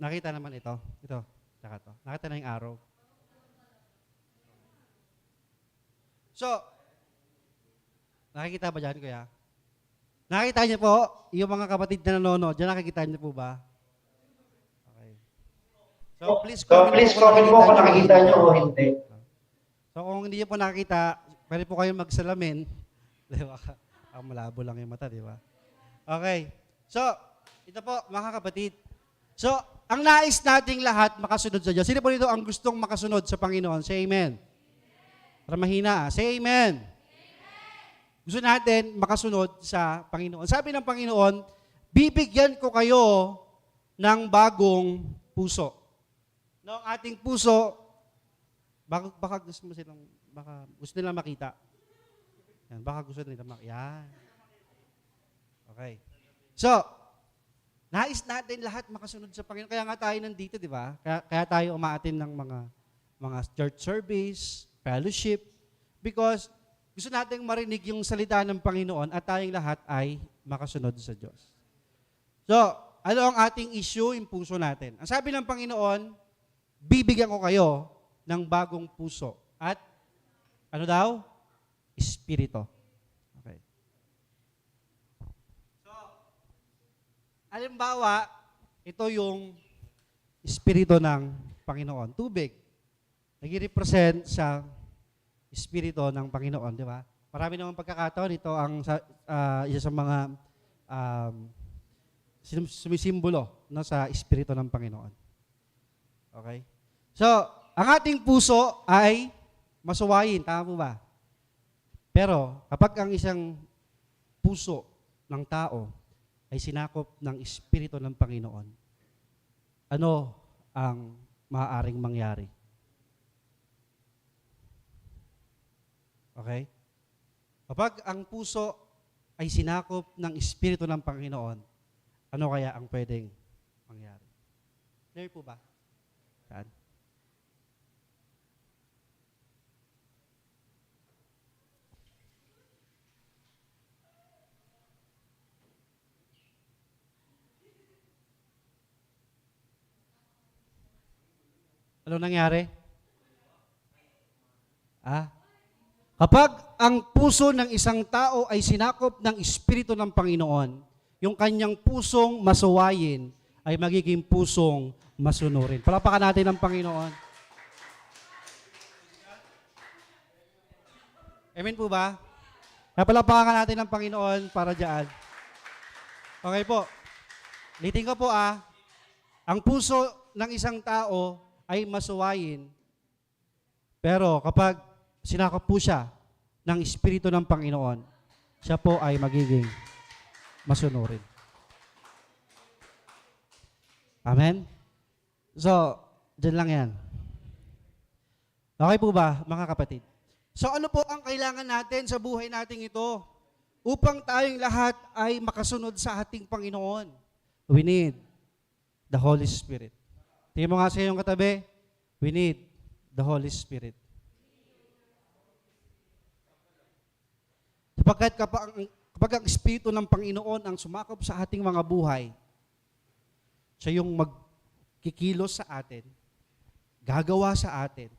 Nakita naman ito. Ito. Tsaka to. Nakita na yung arrow. So, nakikita ba dyan, kuya? Nakita niyo po, yung mga kapatid na nanonood, dyan nakikita niyo po ba? Okay. So, please comment po kung nakikita niyo o hindi. So, kung hindi niyo po nakikita, pwede po kayong magsalamin. Di ba? Ang malabo lang yung mata, di ba? Okay. So, ito po, mga kapatid. So, ang nais nating lahat makasunod sa Diyos. Sino po dito ang gustong makasunod sa Panginoon? Say amen. Para mahina. Say amen. Gusto natin makasunod sa Panginoon. Sabi ng Panginoon, bibigyan ko kayo ng bagong puso. No, ang ating puso, baka gusto nilang makita. Yan, baka gusto nilang makita. Yan. Okay. So, nais natin lahat makasunod sa Panginoon. Kaya nga tayo nandito, di ba? Kaya tayo umaatin ng mga church service, fellowship, because gusto nating marinig yung salita ng Panginoon at tayong lahat ay makasunod sa Diyos. So, ano ang ating issue, yung puso natin? Ang sabi ng Panginoon, bibigyan ko kayo ng bagong puso. At, ano daw? Espiritu. Okay. So, halimbawa, ito yung espiritu ng Panginoon. Tubig. Nag-represent sa espiritu ng Panginoon, di ba? Marami namang pagkakataon, ito ang isa sa mga sumisimbolo sa espiritu ng Panginoon. Okay? So, ang ating puso ay masuwayin, tama po ba? Pero, kapag ang isang puso ng tao ay sinakop ng espiritu ng Panginoon, ano ang maaaring mangyari? Okay? Kapag ang puso ay sinakop ng Espiritu ng Panginoon, ano kaya ang pwedeng mangyari? Clear po ba? Saan? Ano nangyari? Kapag ang puso ng isang tao ay sinakop ng Espiritu ng Panginoon, yung kanyang pusong masuwayin ay magiging pusong masunurin. Palapakan natin ang Panginoon. Amen po ba? Palapakan natin ang Panginoon para dyan. Okay po. Liting ko po ang puso ng isang tao ay masuwayin. Pero kapag sinakop po siya ng Espiritu ng Panginoon, siya po ay magiging masunurin. Amen? So, dyan lang yan. Okay po ba, mga kapatid? So, ano po ang kailangan natin sa buhay nating ito? upang tayong lahat ay makasunod sa ating Panginoon, we need the Holy Spirit. Tingnan mo nga sa iyong katabi, we need the Holy Spirit. Sapagkat kapag ang Espiritu ng Panginoon ang sumakop sa ating mga buhay, siya yung magkikilos sa atin, gagawa sa atin,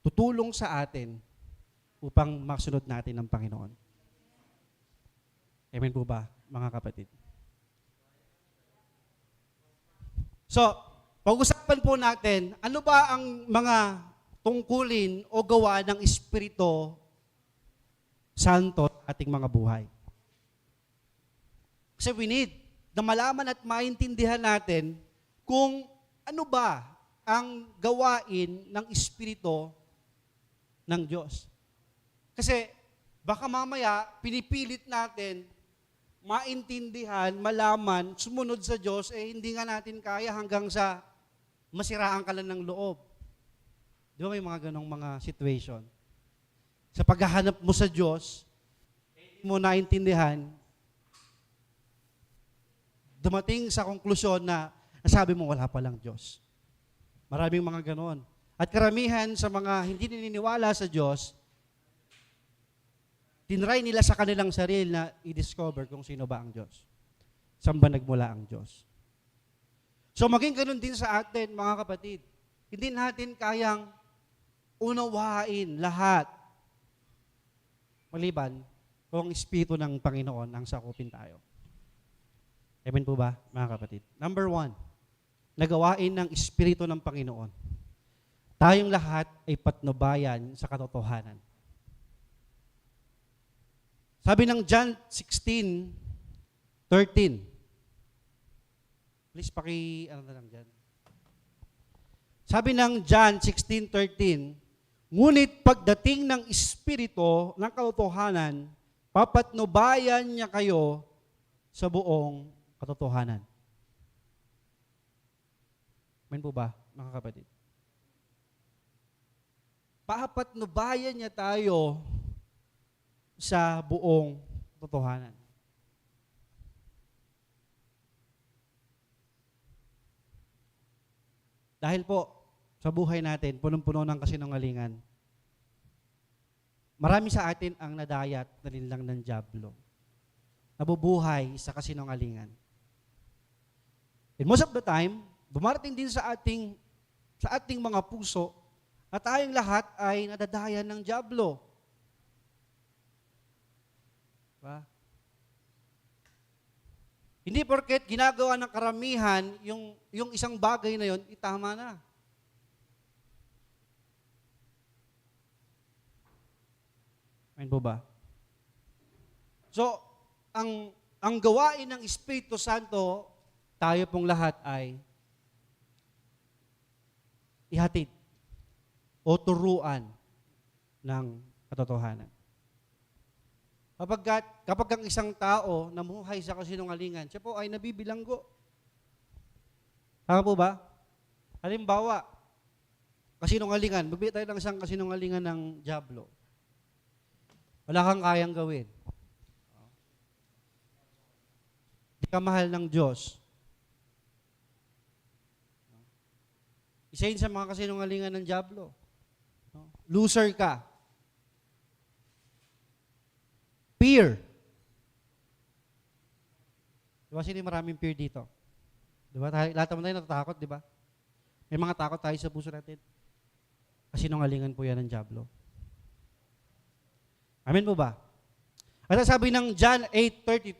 tutulong sa atin upang masunod natin ang Panginoon. Amen po ba, mga kapatid? So, pag-usapan po natin, ano ba ang mga tungkulin o gawa ng Espiritu Santo sa ating mga buhay? Kasi we need na malaman at maintindihan natin kung ano ba ang gawain ng Espiritu ng Diyos. Kasi baka mamaya pinipilit natin maintindihan, malaman, sumunod sa Diyos, hindi nga natin kaya hanggang sa masiraan ka lang ng loob. Di ba may mga ganong mga situation? Sa paghahanap mo sa Diyos, hindi mo naintindihan, dumating sa konklusyon na nasabi mo wala palang Diyos. Maraming mga ganon. At karamihan sa mga hindi naniniwala sa Diyos, tinry nila sa kanilang sarili na i-discover kung sino ba ang Diyos. Saan ba nagmula ang Diyos? So maging ganun din sa atin, mga kapatid. Hindi natin kayang unawain lahat. Maliban kung Espiritu ng Panginoon ang sakupin tayo. Amen po ba, mga kapatid? Number 1, nagawain ng Espiritu ng Panginoon. Tayong lahat ay patnubayan sa katotohanan. Sabi ng John 16:13. Please ano na lang dyan. Sabi ng John 16:13, ngunit pagdating ng Espiritu ng katotohanan, papatnubayan niya kayo sa buong katotohanan. Amen po ba, mga kapatid? Papatnubayan niya tayo sa buong katotohanan. Dahil po, sa buhay natin, punong-puno ng kasinungalingan. Marami sa atin ang nadayat na linlang ng dyablo. Nabubuhay sa kasinungalingan. And most of the time, dumarating din sa ating mga puso na tayong lahat ay nadadayan ng dyablo. Diba? Hindi porket ginagawa ng karamihan yung isang bagay na yon, itama na. Amen po ba? So, ang gawain ng Espiritu Santo, tayo pong lahat ay ihatid o turuan ng katotohanan. Kapag ang isang tao namuhay sa kasinungalingan, siya po ay nabibilanggo. Tama po ba? Halimbawa, kasinungalingan, magbigay tayo ng isang kasinungalingan ng dyablo. Wala kang kayang gawin. Hindi ka mahal ng Diyos. Isa yun sa mga kasinungalingan ng dyablo. Loser ka. Fear. Diba sino yung maraming fear dito? Diba? Lahat naman tayo natatakot, diba? May mga takot tayo sa puso natin. Kasinungalingan po yan ng dyablo. Amen po ba? At sabi ng John 8:32,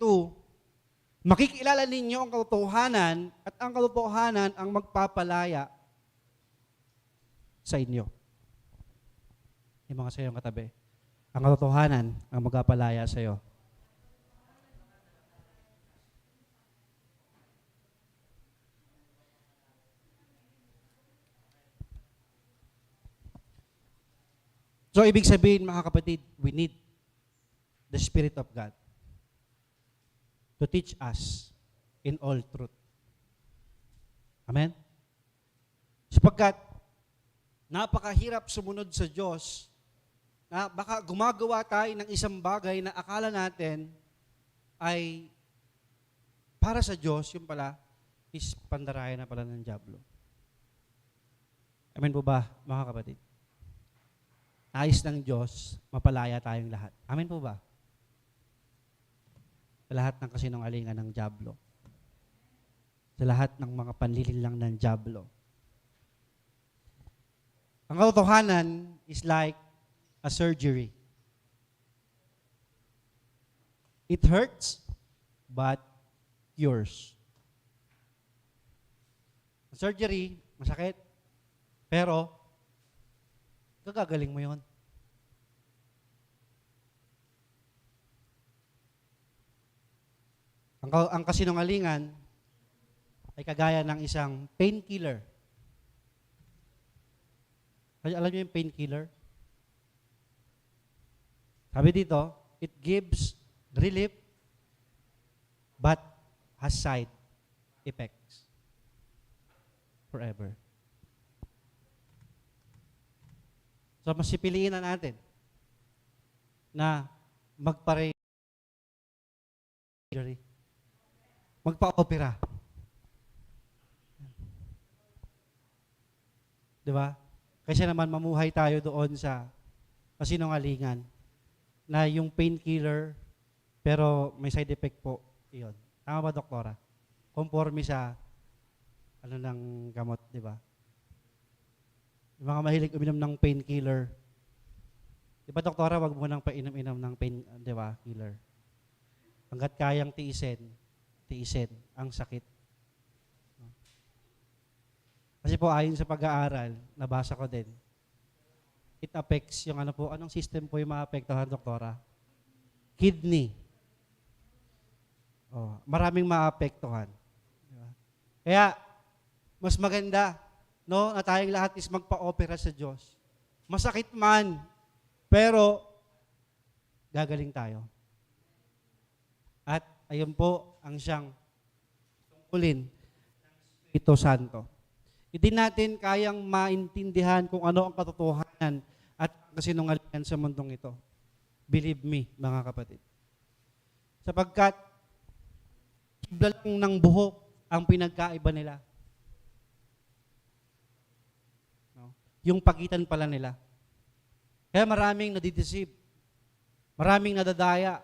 makikilala ninyo ang katotohanan at ang katotohanan ang magpapalaya sa inyo. Yung mga sayong katabi. Ang katotohanan ang magpapalaya sa iyo. So, ibig sabihin, mga kapatid, we need the Spirit of God to teach us in all truth. Amen? Sapagkat, napakahirap sumunod sa Diyos na baka gumagawa tayo ng isang bagay na akala natin ay para sa Diyos, yung pala is pandaraya na pala ng dyablo. Amen po ba, mga kapatid? Nais ng Diyos, mapalaya tayong lahat. Amen po ba? Sa lahat ng kasinungalingan ng dyablo. Sa lahat ng mga panlilinlang ng dyablo. Ang katotohanan is like a surgery. It hurts, but cures. Ang surgery, masakit, pero gagaling mo yon. Ang kasinungalingan ay kagaya ng isang painkiller. Alam niyo yung painkiller? Sabi dito, it gives relief but has side effects forever. So, mas pipiliin na natin na magpa-opera. Di ba? Kasi naman mamuhay tayo doon sa kasinungalingan na yung painkiller pero may side effect po. Iyon. Tama ba, doktora? Conforme sa ng gamot, di ba? Yung mga mahilig uminom ng painkiller. Di ba, doktora, wag mo nang painom-inom ng di ba, killer. Hanggat kayang tiisin ang sakit. Kasi po, ayon sa pag-aaral, nabasa ko din, it affects yung anong system po yung maapektuhan, doktora? Kidney. Maraming maapektuhan. Diba? Kaya, mas maganda, no, na tayong lahat is magpa-opera sa Diyos. Masakit man, pero gagaling tayo. At ayun po ang siyang tungkulin ng Espiritu Santo. Hindi natin kayang maintindihan kung ano ang katotohanan at kasinungalingan sa mundong ito. Believe me, mga kapatid. Sapagkat, kibla lang ng buhok ang pinagkaiba nila. No? Yung pagitan pala nila. Kaya maraming nadideceive. Maraming nadadaya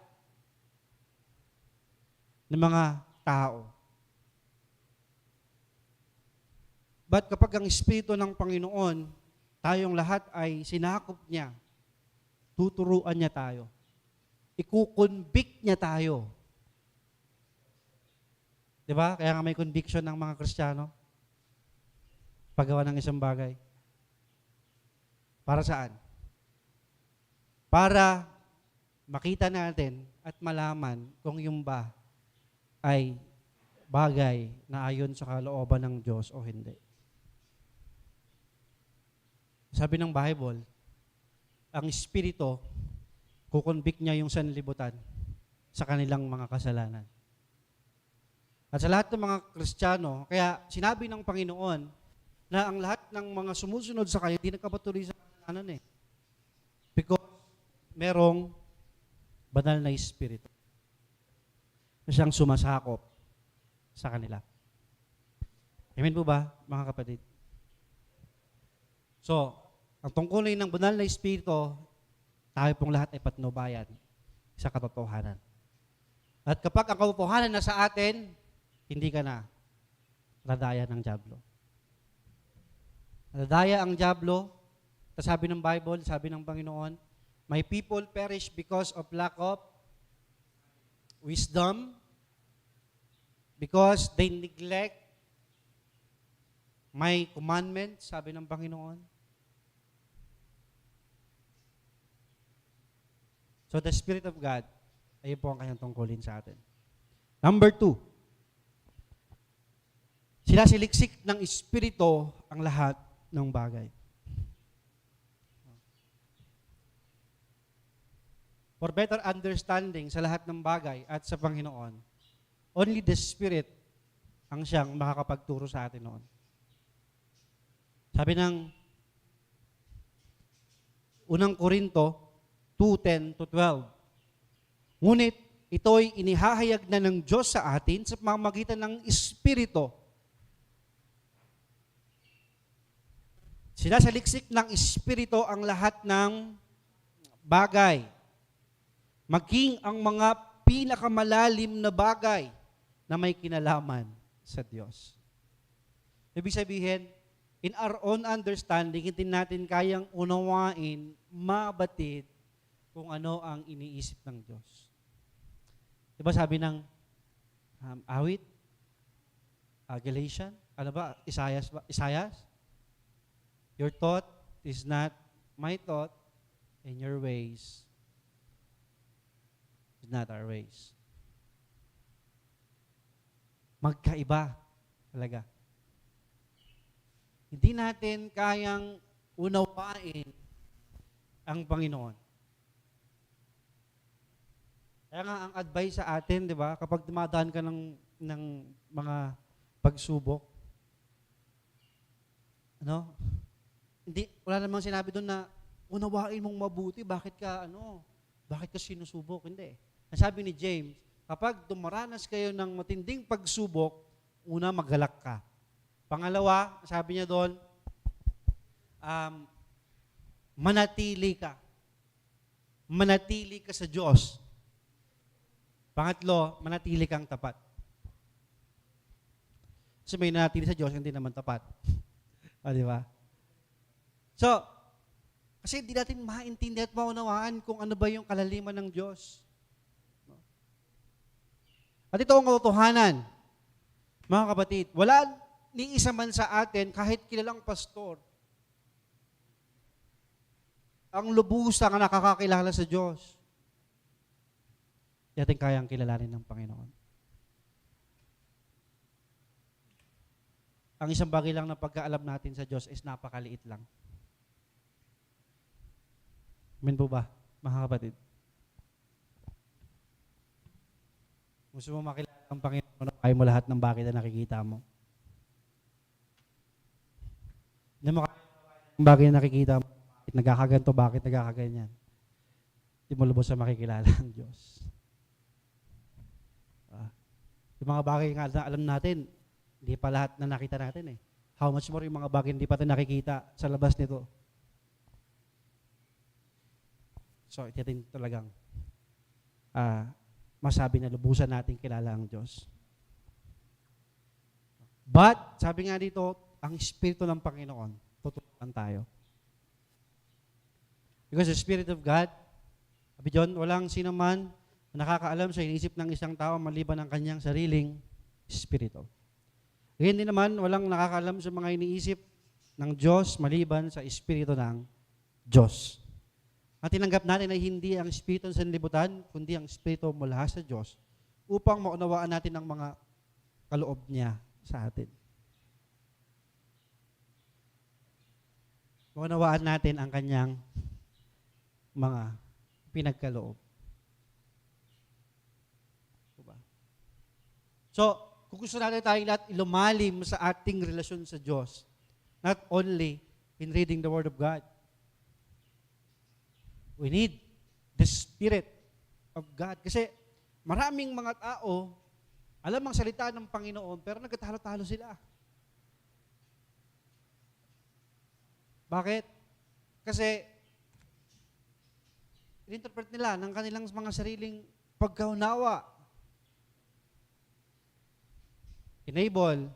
ng mga tao. But kapag ang Espiritu ng Panginoon, tayong lahat ay sinakop niya, tuturuan niya tayo. Ikukonvict niya tayo. Diba? Kaya nga may conviction ng mga Kristiyano. Paggawa ng isang bagay. Para saan? Para makita natin at malaman kung yung ba ay bagay na ayon sa kalooban ng Diyos o hindi. Sabi ng Bible, ang Espiritu, kukonvict niya yung sanlibutan sa kanilang mga kasalanan. At sa lahat ng mga Kristiyano, kaya sinabi ng Panginoon na ang lahat ng mga sumusunod sa Kanya, hindi nagkapatuloy sa kasalanan eh. Because merong banal na Espiritu na siyang sumasakop sa kanila. Amen po ba, mga kapatid? So, ang tungkulin ng banal na Espiritu, tayo pong lahat ay patnubayan sa katotohanan. At kapag ang katotohanan na sa atin, hindi ka na nadaya ng dyablo. Nadaya ang dyablo, sabi ng Bible, sabi ng Panginoon, my people perish because of lack of wisdom, because they neglect my commandments, sabi ng Panginoon. So the Spirit of God, ayun po ang kanyang tungkulin sa atin. Number 2, sinasiliksik ng Espiritu ang lahat ng bagay. For better understanding sa lahat ng bagay at sa Panginoon, only the Spirit ang siyang makakapagturo sa atin noon. Sabi ng unang Korinto, 2:10 to 12. Ngunit ito'y inihahayag na ng Diyos sa atin sa pamamagitan ng Espiritu. Sinasaliksik ng Espiritu ang lahat ng bagay, maging ang mga pinakamalalim na bagay na may kinalaman sa Diyos. Ibig sabihin, in our own understanding, hindi natin kayang unawain, mabatid kung ano ang iniisip ng Diyos. Diba sabi ng awit, Galatians, ano ba, Isaiah? Your thought is not my thought, and your ways is not our ways. Magkaiba talaga. Hindi natin kayang unawain ang Panginoon. Kaya nga ang advice sa atin, di ba, kapag dumadaan ka ng mga pagsubok, wala namang sinabi doon na unawain mong mabuti, bakit ka sinusubok? Hindi. Ang sabi ni James, kapag dumaranas kayo ng matinding pagsubok, una, maggalak ka. Pangalawa, sabi niya doon, manatili ka. Manatili ka sa Diyos. Pangatlo, manatili kang tapat. Kasi may nanatili sa Diyos, hindi naman tapat. Di ba? So, kasi hindi natin maintindihan at maunawaan kung ano ba yung kalaliman ng Diyos. At ito ang katotohanan, mga kapatid, wala ni isa man sa atin, kahit kilalang pastor, ang lubusang nakakakilala sa Diyos. Hindi natin kayang kilalanin ng Panginoon. Ang isang bagay lang na pagkaalam natin sa Diyos is napakaliit lang. Amen po ba, mga kapatid? Gusto mo makilala ang Panginoon, ayaw mo lahat ng bagay na nakikita mo. Hindi mo kaya ng bagay na nakikita mo, bakit nagkakaganto, bakit nagkakaganyan. Hindi mo lubos sa makikilala ang Diyos. Yung mga bagay nga na alam natin, hindi pa lahat na nakita natin eh. How much more yung mga bagay hindi pa natin nakikita sa labas nito. So, ito din talagang masabi na lubusan natin kilala ang Diyos. But, sabi nga dito, ang Espiritu ng Panginoon, tuturuan tayo. Because the Spirit of God, sabi John, walang sino man na nakakaalam sa iniisip ng isang tao maliban ang kanyang sariling Espiritu. Ganyan din naman, walang nakakaalam sa mga iniisip ng Diyos maliban sa Espiritu ng Diyos. At tinanggap natin ay hindi ang Espiritu ng sanlibutan, kundi ang Espiritu mula sa Diyos upang maunawaan natin ang mga kaloob niya sa atin. Maunawaan natin ang kanyang mga pinagkaloob. Diba? So, kung gusto natin tayong lahat ilumalim sa ating relasyon sa Diyos, not only in reading the Word of God, we need the Spirit of God. Kasi maraming mga tao, alam ang salita ng Panginoon, pero nagkatalo-talo sila. Bakit? Kasi in-interpret nila ng kanilang mga sariling pagkaunawa. Enable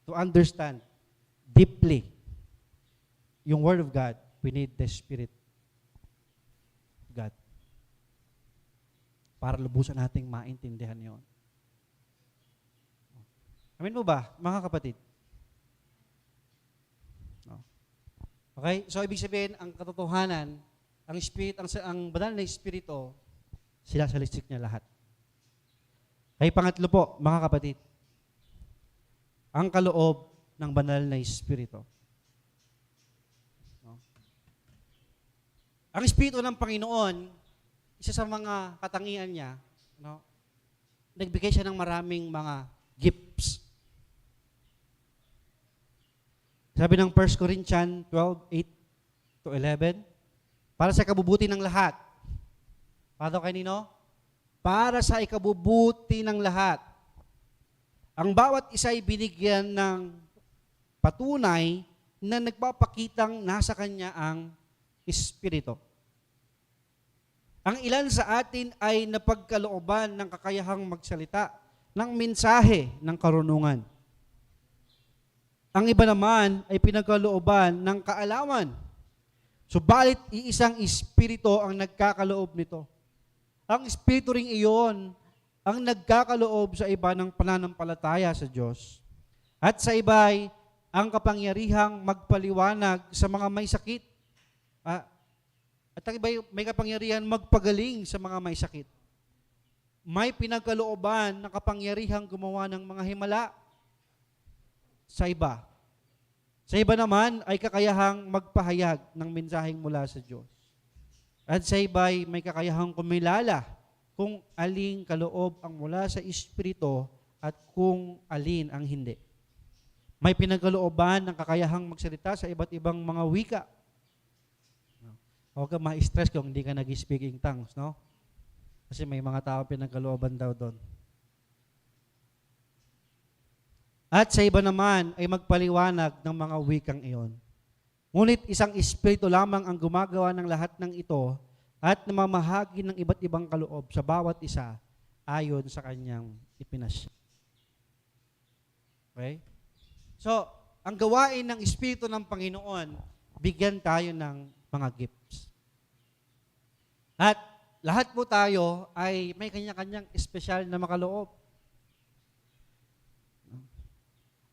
to understand deeply yung Word of God, we need the Spirit of God. Para lubusan nating maintindihan yon. Amin mo ba, mga kapatid? No. Okay? So, ibig sabihin, ang katotohanan, ang Spirit, ang banal na Espiritu, sila sa listik niya lahat. Kaya pangatlo po, mga kapatid, ang kaloob ng banal na Espiritu. No? Ang Espiritu ng Panginoon, isa sa mga katangian niya, no? Nagbigay siya ng maraming mga gifts. Sabi ng 1 Corinthians 12:8-11, para sa kabubuti ng lahat, Para kanino? Para sa ikabubuti ng lahat. Ang bawat isa ay binigyan ng patunay na nagpapakitang nasa kanya ang Espiritu. Ang ilan sa atin ay napagkalooban ng kakayahang magsalita ng mensahe ng karunungan. Ang iba naman ay pinagkalooban ng kaalaman. Subalit iisang Espiritu ang nagkakaloob nito. Ang Espiritu ring iyon ang nagkakaloob sa iba ng pananampalataya sa Diyos. At sa iba ay ang kapangyarihang magpaliwanag sa mga may sakit. At ang iba ay may kapangyarihan magpagaling sa mga may sakit. May pinagkalooban ng kapangyarihang gumawa ng mga himala sa iba. Sa iba naman ay kakayahang magpahayag ng mensaheng mula sa Diyos. At sa iba ay may kakayahang kumilala kung aling kaloob ang mula sa Espiritu at kung alin ang hindi. May pinagkalooban ng kakayahang magsalita sa iba't ibang mga wika. Huwag ka ma-stress kung hindi ka nag-speak in tongues, no? Kasi may mga tao pinagkalooban daw doon. At sa iba naman ay magpaliwanag ng mga wikang iyon. Ngunit isang Espiritu lamang ang gumagawa ng lahat ng ito at namamahagi ng iba't ibang kaloob sa bawat isa ayon sa kanyang ipinasya. Okay? So, ang gawain ng Espiritu ng Panginoon, bigyan tayo ng mga gifts. At lahat po tayo ay may kanya-kanyang espesyal na makaloob.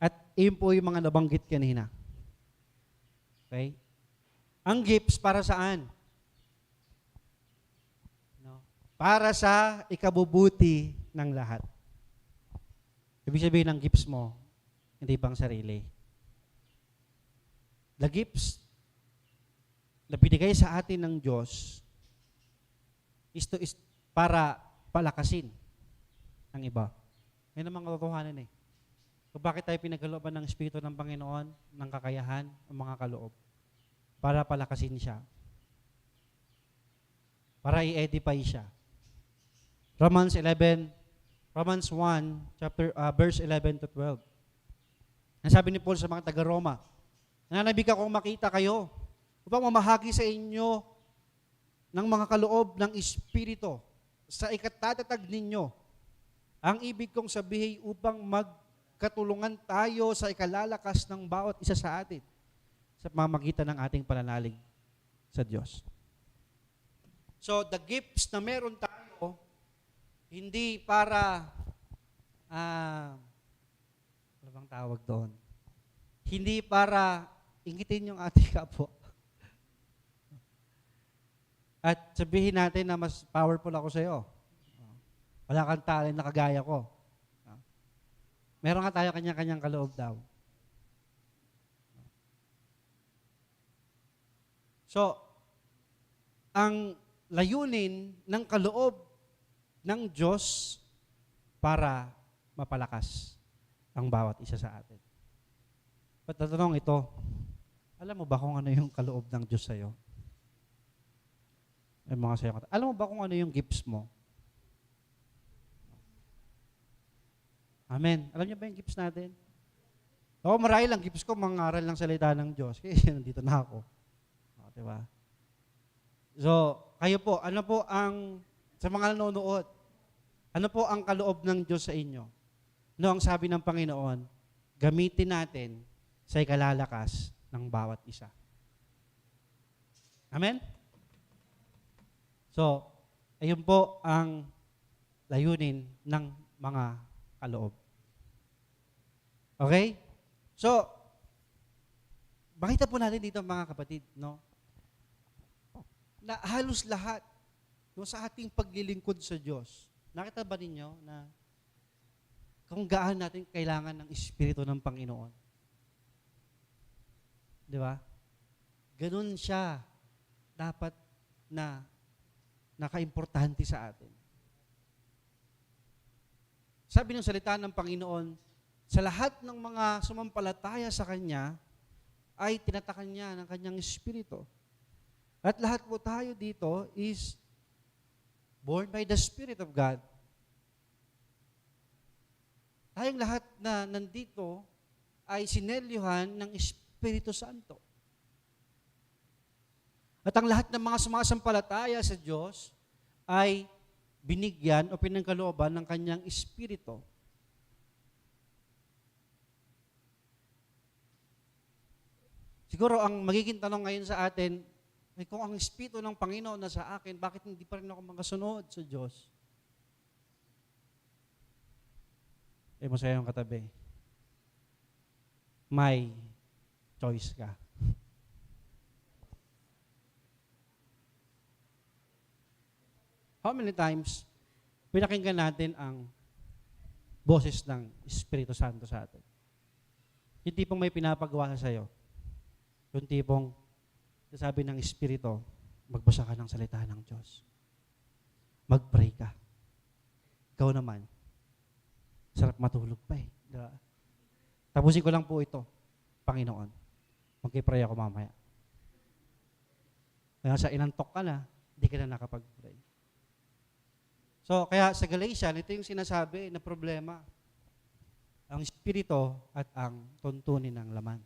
At iyon po yung mga nabanggit kanina. Okay? Ang gifts para saan? No? Para sa ikabubuti ng lahat. Ibig sabihin ng gifts mo, hindi pang sarili. The gifts na binigay sa atin ng Diyos is para palakasin ang iba. Yan ang mga katotohanan eh. So bakit tayo pinagkalooban ng Espiritu ng Panginoon, ng kakayahan, ng mga kaloob? Para palakasin siya. Para i-edify siya. Romans 1, verse 11 to 12. Ang sabi ni Paul sa mga taga-Roma, nananabik akong makita kayo upang mamahagi sa inyo ng mga kaloob ng Espiritu sa ikatatatag ninyo. Ang ibig kong sabihin upang magkatulungan tayo sa ikalalakas ng bawat isa sa atin sa pamamagitan ng ating pananalig sa Diyos. So, the gifts na meron tayo, hindi para, ano bang tawag doon? Hindi para ingitin yung ating kapwa. At sabihin natin na mas powerful ako sa'yo. Wala kang talent na kagaya ko. Meron nga tayo kanya-kanyang kaloob daw. So, ang layunin ng kaloob ng Diyos para mapalakas ang bawat isa sa atin. Patatanong ito, alam mo ba kung ano yung kaloob ng Diyos sa'yo? Ay mga sa'yo, alam mo ba kung ano yung gifts mo? Amen. Alam niyo ba yung gifts natin? Oo, marahil lang gifts ko, mangaral ng salita ng Diyos. Kaya nandito na ako. O, diba? So, kayo po, ano po ang, sa mga nanonood, ano po ang kaloob ng Diyos sa inyo? Ano ang sabi ng Panginoon? Gamitin natin sa ikalalakas ng bawat isa. Amen? So, ayun po ang layunin ng mga kaloob. Okay? So, makita po natin dito mga kapatid, no? Na halos lahat no, sa ating paglilingkod sa Diyos, nakita ba ninyo na kung gaano natin kailangan ng Espiritu ng Panginoon? Di ba? Ganun siya dapat na naka-importante sa atin. Sabi ng salita ng Panginoon, sa lahat ng mga sumampalataya sa Kanya, ay tinatakan niya ng Kanyang Espiritu. At lahat po tayo dito is Born by the Spirit of God. Tayong lahat na nandito ay sinelyuhan ng Espiritu Santo. At ang lahat ng mga sumasampalataya sa Diyos ay binigyan o pinangkalooban ng kanyang Espiritu. Siguro ang magiging tanong ngayon sa atin, ay kung ang Espiritu ng Panginoon na sa akin, bakit hindi pa rin ako makasunod sa Diyos? Mo sa iyong katabi, may choice ka. How many times pinakinggan natin ang boses ng Espiritu Santo sa atin? Yung tipong may pinapagawa sa iyo. Yung tipong sabi ng Espiritu, magbasa ka ng salita ng Diyos. Mag-pray ka. Ikaw naman, sarap matulog pa eh. Diba? Tapusin ko lang po ito, Panginoon. Mag-pray ako mamaya. Kaya sa inantok ka na, hindi ka na nakapag-pray. So, kaya sa Galatian, ito yung sinasabi na problema. Ang Espiritu at ang tuntunin ng laman.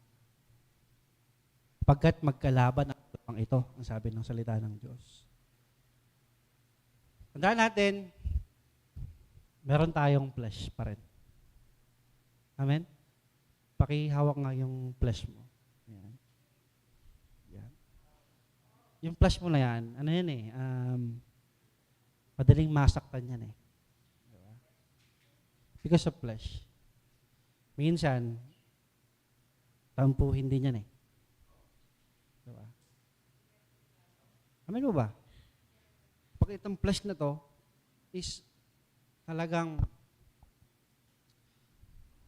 Pagkat magkalaban ang ito, ang sabi ng salita ng Diyos. Tandaan natin, meron tayong flesh pa rin. Amen? Pakihawak nga yung flesh mo. Yan. Yan. Yung flesh mo na yan, ano yan eh, madaling masaktan yan eh. Diba? Because of flesh. Minsan, tampuhin din yan eh. Diba? Amen mo ba? Pag itong flesh na to is talagang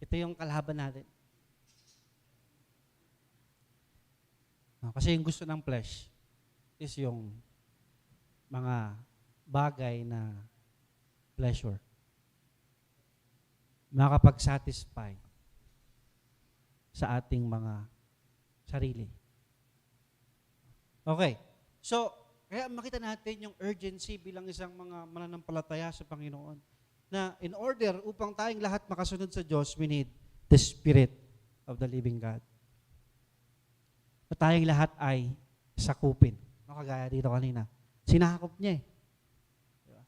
ito yung kalaban natin. Kasi yung gusto ng flesh is yung mga bagay na pleasure. Makakapag-satisfy sa ating mga sarili. Okay. So, kaya makita natin yung urgency bilang isang mga mananampalataya sa Panginoon na in order upang tayong lahat makasunod sa Diyos, we need the Spirit of the living God. At tayong lahat ay sakupin. Kagaya dito kanina. Sinakop niya eh. Diba?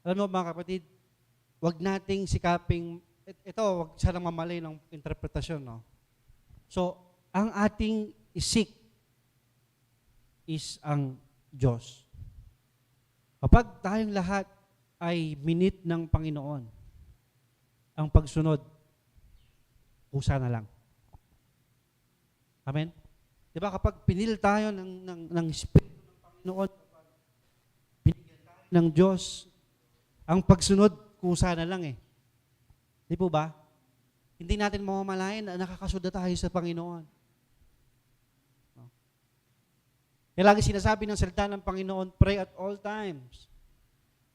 Alam mo mga kapatid, wag nating sikaping, ito, wag sanang mamali ng interpretasyon. No? So, ang ating isik is ang Diyos. Kapag tayong lahat ay minit ng Panginoon, ang pagsunod, kusa na lang. Amen? Diba kapag pinil tayo ng Espiritu ng Panginoon, binigyan tayo ng Diyos, ang pagsunod, kusa na lang eh. Di po ba? Hindi natin mamamalayan na nakakasunod tayo sa Panginoon. Kaya lagi sinasabi ng salita ng Panginoon, pray at all times.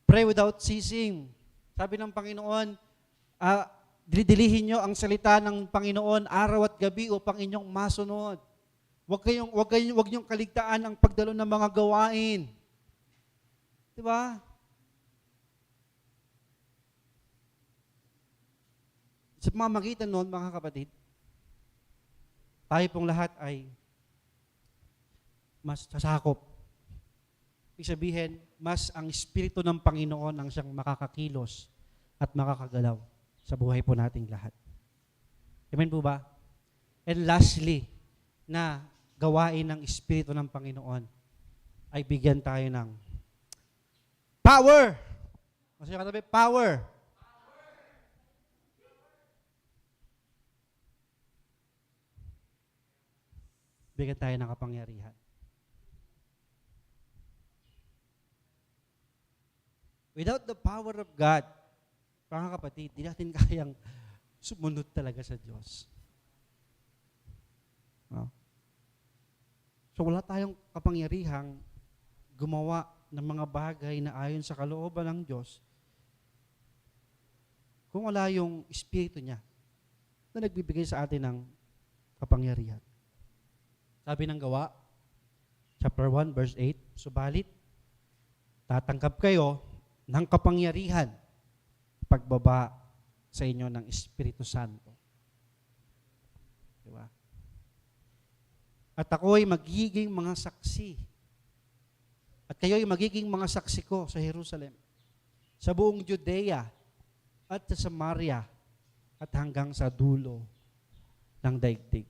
Pray without ceasing. Sabi ng Panginoon, dilihin nyo ang salita ng Panginoon araw at gabi upang inyong masunod. Huwag niyong kaligtaan ang pagdalo ng mga gawain. Diba? Sa pamamagitan noon, mga kapatid, tayo pong lahat ay mas sasakop. Ibig sabihin, mas ang Espiritu ng Panginoon ang siyang makakakilos at makakagalaw sa buhay po nating lahat. Amen po ba? And lastly, na gawain ng Espiritu ng Panginoon ay bigyan tayo ng power! Kasi katabi, power! Bigyan tayo ng kapangyarihan. Without the power of God, mga kapatid, di natin kayang sumunod talaga sa Diyos. No? So wala tayong kapangyarihang gumawa ng mga bagay na ayon sa kalooban ng Diyos kung wala yung Espiritu niya na nagbibigay sa atin ng kapangyarihan. Sabi ng Gawa, chapter 1, verse 8, subalit, tatanggap kayo ng kapangyarihan pagbaba sa inyo ng Espiritu Santo. Di ba? At ako'y magiging mga saksi. At kayo'y magiging mga saksi ko sa Jerusalem, sa buong Judea at sa Samaria at hanggang sa dulo ng daigdig.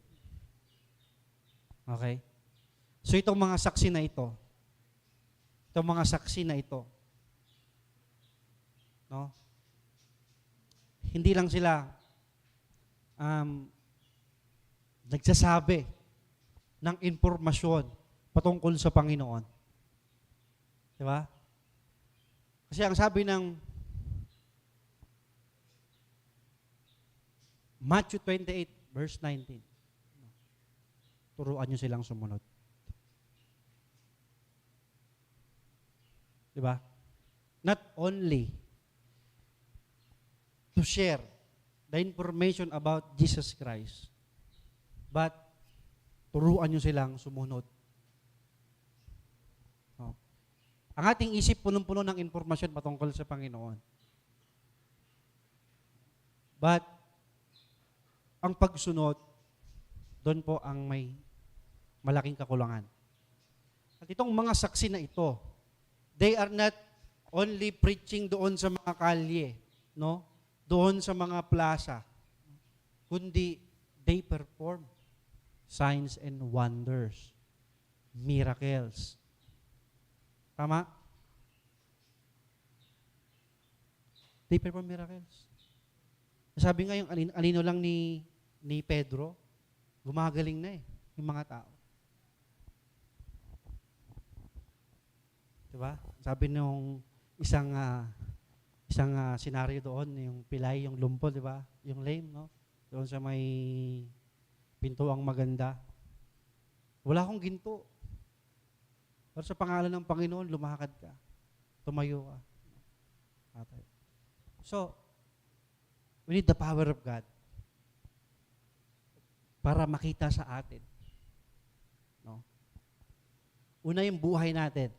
Okay? So itong mga saksi na ito, no? Hindi lang sila nagsasabi ng impormasyon patungkol sa Panginoon. Di ba? Kasi ang sabi ng Matthew 28, verse 19, turuan nyo silang sumunod. Di ba? Not only to share the information about Jesus Christ, but turuan nyo silang sumunod. No? Ang ating isip punong-puno ng informasyon patungkol sa Panginoon. But, ang pagsunod, doon po ang may malaking kakulangan. At itong mga saksi na ito, they are not only preaching doon sa mga kalye, no? Doon sa mga plaza, kundi they perform signs and wonders, miracles. Tama? They perform miracles. Sabi nga yung alino lang ni Pedro, gumagaling na yung mga tao. Diba? Sabi nung isang senaryo doon, yung pilay, yung lumpo, diba? Yung lame, no? Doon sa may pintuang maganda. Wala akong ginto. Pero sa pangalan ng Panginoon, lumakad ka. Tumayo ka. So, we need the power of God para makita sa atin. No? Una yung buhay natin.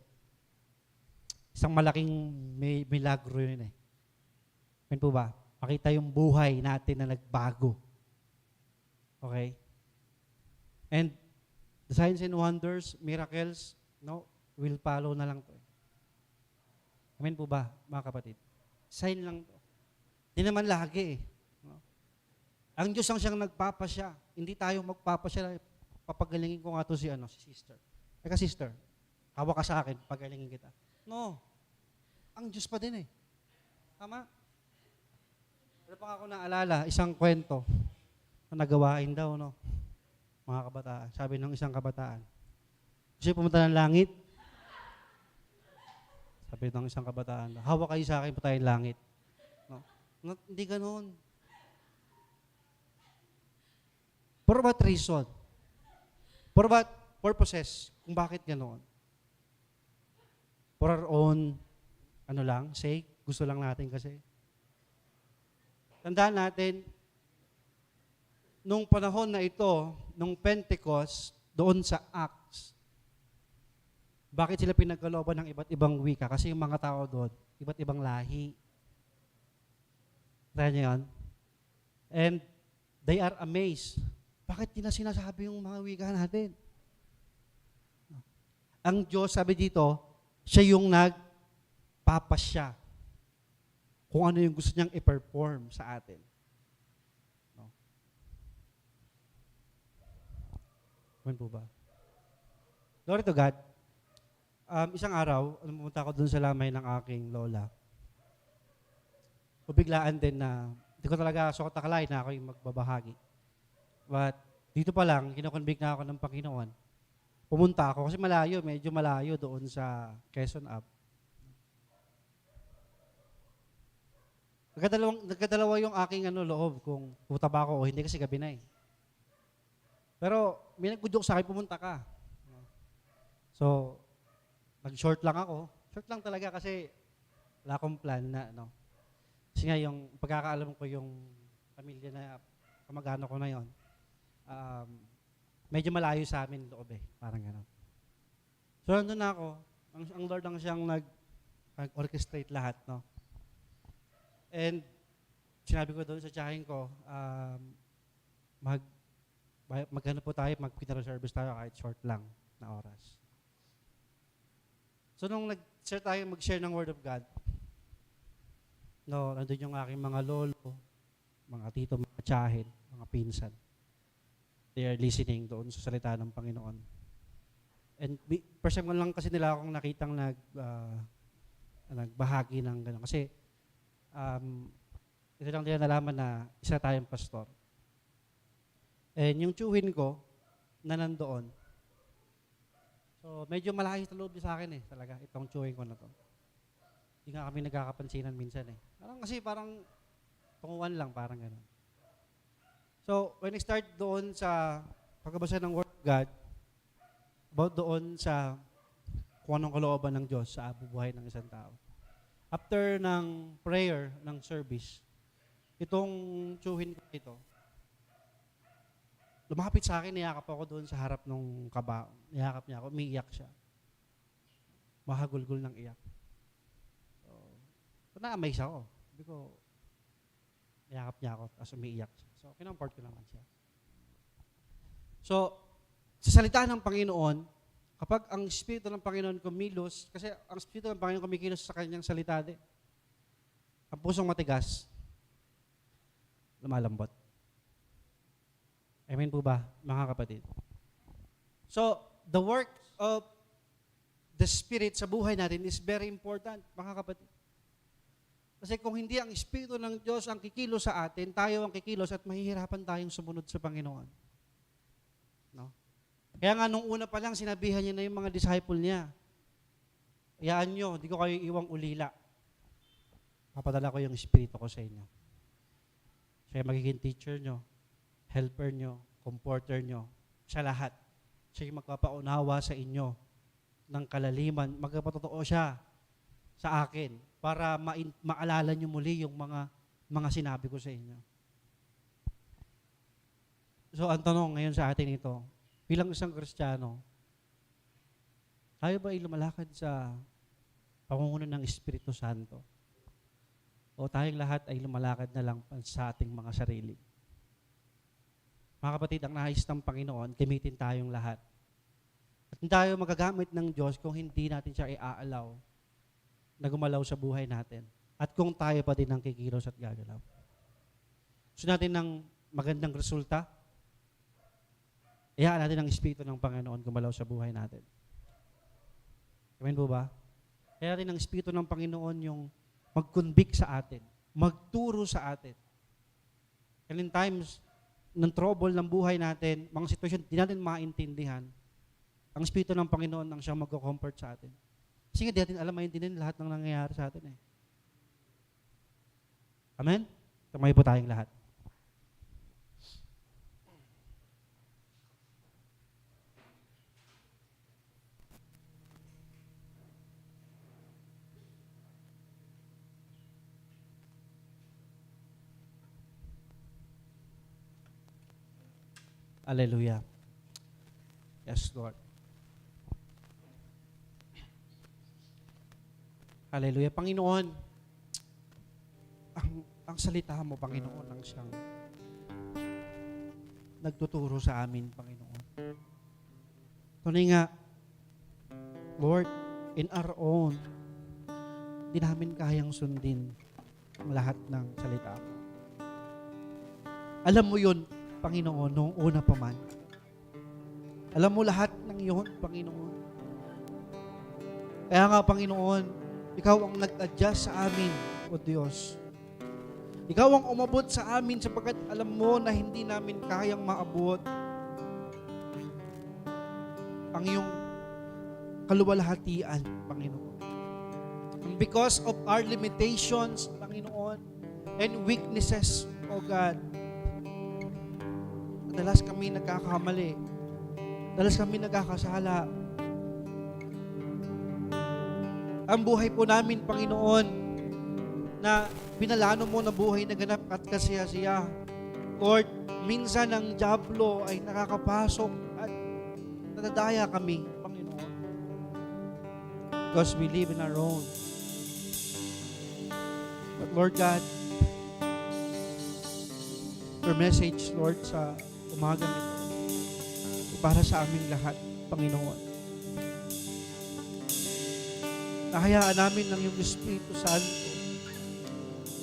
Isang malaking milagro yun eh. Yan po ba? Makita yung buhay natin na nagbago. Okay? And the signs and wonders, miracles, no, will follow na lang to. Amen po ba, mga kapatid? Sign lang to. Di naman lagi eh. No? Ang Diyos ang siyang nagpapasya. Hindi tayo magpapasya. Papagalingin ko nga to si sister. Teka sister, hawak ka sa akin, pagalingin kita. No. Ang Diyos pa din eh. Tama? Wala pa ako naalala, isang kwento na nagawain daw, no? Mga kabataan. Sabi ng isang kabataan. Kasi pumunta ng langit. Sabi ng isang kabataan, hawak kayo sa akin, punta tayong langit. No? Hindi ganoon. For what reason? For what purposes? Kung bakit ganoon? For our own, sake, gusto lang natin kasi. Tandaan natin, nung panahon na ito, nung Pentecost, doon sa Acts, bakit sila pinagkalooban ng iba't ibang wika? Kasi yung mga tao doon, iba't ibang lahi. Taya niyo yan? And they are amazed. Bakit di na sinasabi yung mga wika natin? Ang Diyos, sabi dito, siya yung nagpapasya kung ano yung gusto niyang i-perform sa atin. No? Amen po ba? Glory to God. Isang araw, pumunta ako dun sa lamay ng aking lola. Biglaan din na, hindi ko talaga sukot akalain na ako yung magbabahagi. But dito pa lang, kinoconvict na ako ng Panginoon. Pumunta ako kasi medyo malayo doon sa Quezon Ave. Nagkadalawa yung aking loob kung puta ba ako o hindi kasi gabi na eh. Pero may nagkudyok sa akin, pumunta ka. So, nag-short lang ako. Short lang talaga kasi wala akong plan na, Kasi nga yung pagkakaalam ko yung pamilya na kamag-anak ko na yon, medyo malayo sa amin loob eh. Parang gano'n. So, nandun na ako. Ang Lord ang siyang Pag-orchestrate lahat, no? And sinabi ko doon sa tsahin ko, magano po tayo, mag-funeral service tayo kahit short lang na oras. So nung nag-share tayo, mag-share ng Word of God, no, nandun yung aking mga lolo, mga tito, mga tsahin, mga pinsan. They are listening doon sa salita ng Panginoon. And first time lang kasi nila akong nakitang nagbahagi ng gano'n. Kasi ito lang nila nalaman na isa tayong pastor. And yung tsuhin ko na nandoon, so medyo malayo sa loob sa akin talaga, itong tsuhin ko na to. Hindi nga kami nagkakapansinan minsan parang tunguan lang, parang gano'n. So, when I start doon sa pagbabasa ng Word of God, about doon sa kung anong kalooban ng Diyos sa bubuhay ng isang tao. After ng prayer, ng service, itong tsuhin ko ito, lumapit sa akin, niyakap ako doon sa harap ng kaba. Niyakap niya ako, umiiyak siya. Mahagulgul ng iyak. So na-amaze ako. Sabi ko, niyakap niya ako, tapos umiiyak siya. So, kinomport ko naman siya. So, sa salita ng Panginoon, kapag ang Espiritu ng Panginoon kumilos, kasi ang Espiritu ng Panginoon kumikilos sa kanyang salita din, ang pusong matigas, lumalambot. Amen po ba, mga kapatid? So, the work of the Spirit sa buhay natin is very important, mga kapatid. Kasi kung hindi ang Espiritu ng Diyos ang kikilos sa atin, tayo ang kikilos at mahihirapan tayong sumunod sa Panginoon. No? Kaya nga nung una pa lang, sinabihan niya na yung mga disciple niya, hayaan nyo, hindi ko kayo iwang ulila. Papadala ko yung Espiritu ko sa inyo. Siya magiging teacher nyo, helper nyo, comforter nyo, sa lahat. Siya yung magpapaunawa sa inyo ng kalaliman. Magpapatotoo siya sa akin para maalala nyo muli yung mga sinabi ko sa inyo. So, ang tanong ngayon sa atin ito, bilang isang Kristiyano, tayo ba ay lumalakad sa pamumuno ng Espiritu Santo? O tayong lahat ay lumalakad na lang sa ating mga sarili? Mga kapatid, ang nais ng Panginoon, gamitin tayong lahat. At hindi tayo magagamit ng Diyos kung hindi natin siya i-aalaw na gumalaw sa buhay natin. At kung tayo pa din ang kikilos at gagalaw. Gusto natin ng magandang resulta, hayaan natin ang Espiritu ng Panginoon gumalaw sa buhay natin. Amen po ba? Hayaan natin ang Espiritu ng Panginoon yung mag-convict sa atin, magturo sa atin. And in times ng trouble ng buhay natin, mga sitwasyon di natin maintindihan, ang Espiritu ng Panginoon ang siyang mag-comfort sa atin. Kasi hindi natin alam maintindihan lahat ng nangyayari sa atin Amen? Tumayo po tayong lahat. Hallelujah. Yes, Lord. Hallelujah. Panginoon, ang salita mo, Panginoon, ang siyang nagtuturo sa amin, Panginoon. Tunay nga, Lord, in our own, di namin kayang sundin ang lahat ng salita mo. Alam mo yun, Panginoon, noong una pa man. Alam mo lahat ng yun, Panginoon. Kaya nga, Panginoon, Ikaw ang nag-adjust sa amin, O Diyos. Ikaw ang umabot sa amin sapagkat alam mo na hindi namin kayang maabot ang iyong kaluwalhatian, Panginoon. And because of our limitations, Panginoon, and weaknesses, O God, madalas kami nagkakamali. Madalas kami nagkakasala. Ang buhay po namin, Panginoon, na pinalano mo na buhay na ganap at kasiya-siya. Lord, minsan ang diablo ay nakakapasok at nadadaya kami, Panginoon. Because we live in our own. But Lord God, your message, Lord, sa umagang ito, para sa aming lahat, Panginoon. Nahayaan namin ng iyong Espiritu Santo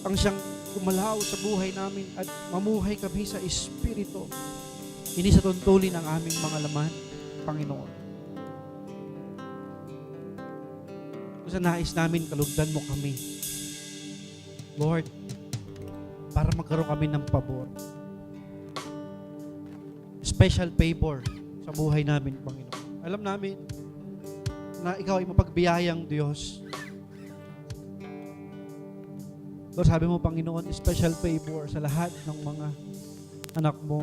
ang siyang gumalaw sa buhay namin at mamuhay kami sa Espiritu. Hindi sa tuntulin ang aming mga laman, Panginoon. Kung sa nais namin, kalugdan mo kami. Lord, para magkaroon kami ng pabor. Special favor sa buhay namin, Panginoon. Alam namin na ikaw ay mapagbiyayang Diyos. Lord, sabi mo, Panginoon, special favor sa lahat ng mga anak mo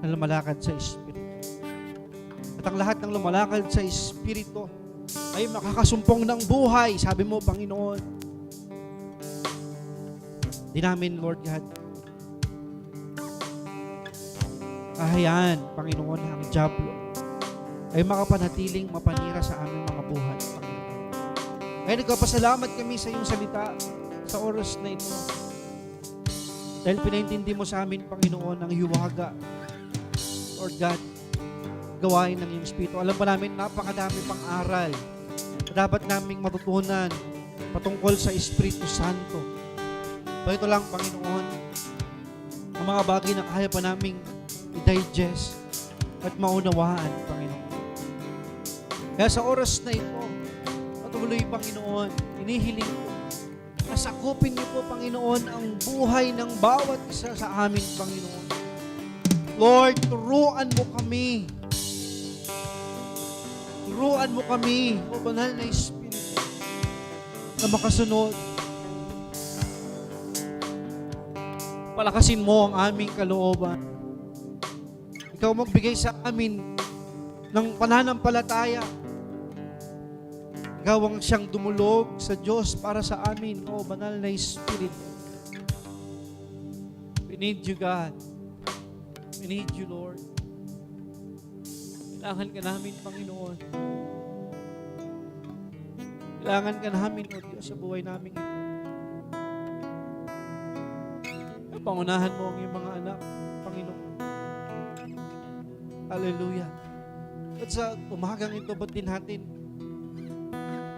na lumalakad sa Espiritu. At ang lahat ng lumalakad sa Espiritu ay makakasumpong ng buhay. Sabi mo, Panginoon, di namin, Lord God, kahayaan, Panginoon, ang Diablo ay makapanatiling mapanira sa aming mga buhay, Panginoon. Kaya nagpapasalamat kami sa iyong salita sa oras na ito. Dahil pinaintindi mo sa amin, Panginoon, ang hiwaga, Lord God, gawain ng iyong Espiritu. Alam pa namin, napakadami pang aral na dapat naming matutunan patungkol sa Espiritu Santo. Pero ito lang, Panginoon, ang mga bagay na kaya pa naming i-digest at maunawaan, Panginoon. Kaya sa oras na ito, patuloy, Panginoon, inihiling ko na sakupin niyo po, Panginoon, ang buhay ng bawat isa sa amin, Panginoon. Lord, turuan mo kami. Turuan mo kami, O Banal na Espiritu, na makasunod. Palakasin mo ang aming kalooban. Ikaw magbigay sa amin ng pananampalataya. Ikaw ang siyang dumulog sa Diyos para sa amin, O Banal na Espiritu. We need you, God. We need you, Lord. Kailangan ka namin, Panginoon. Kailangan ka namin, O Diyos, sa buhay namin ito. Pangunahan mo ang iyong mga anak, Panginoon. Hallelujah. At sa umagang ito, batin natin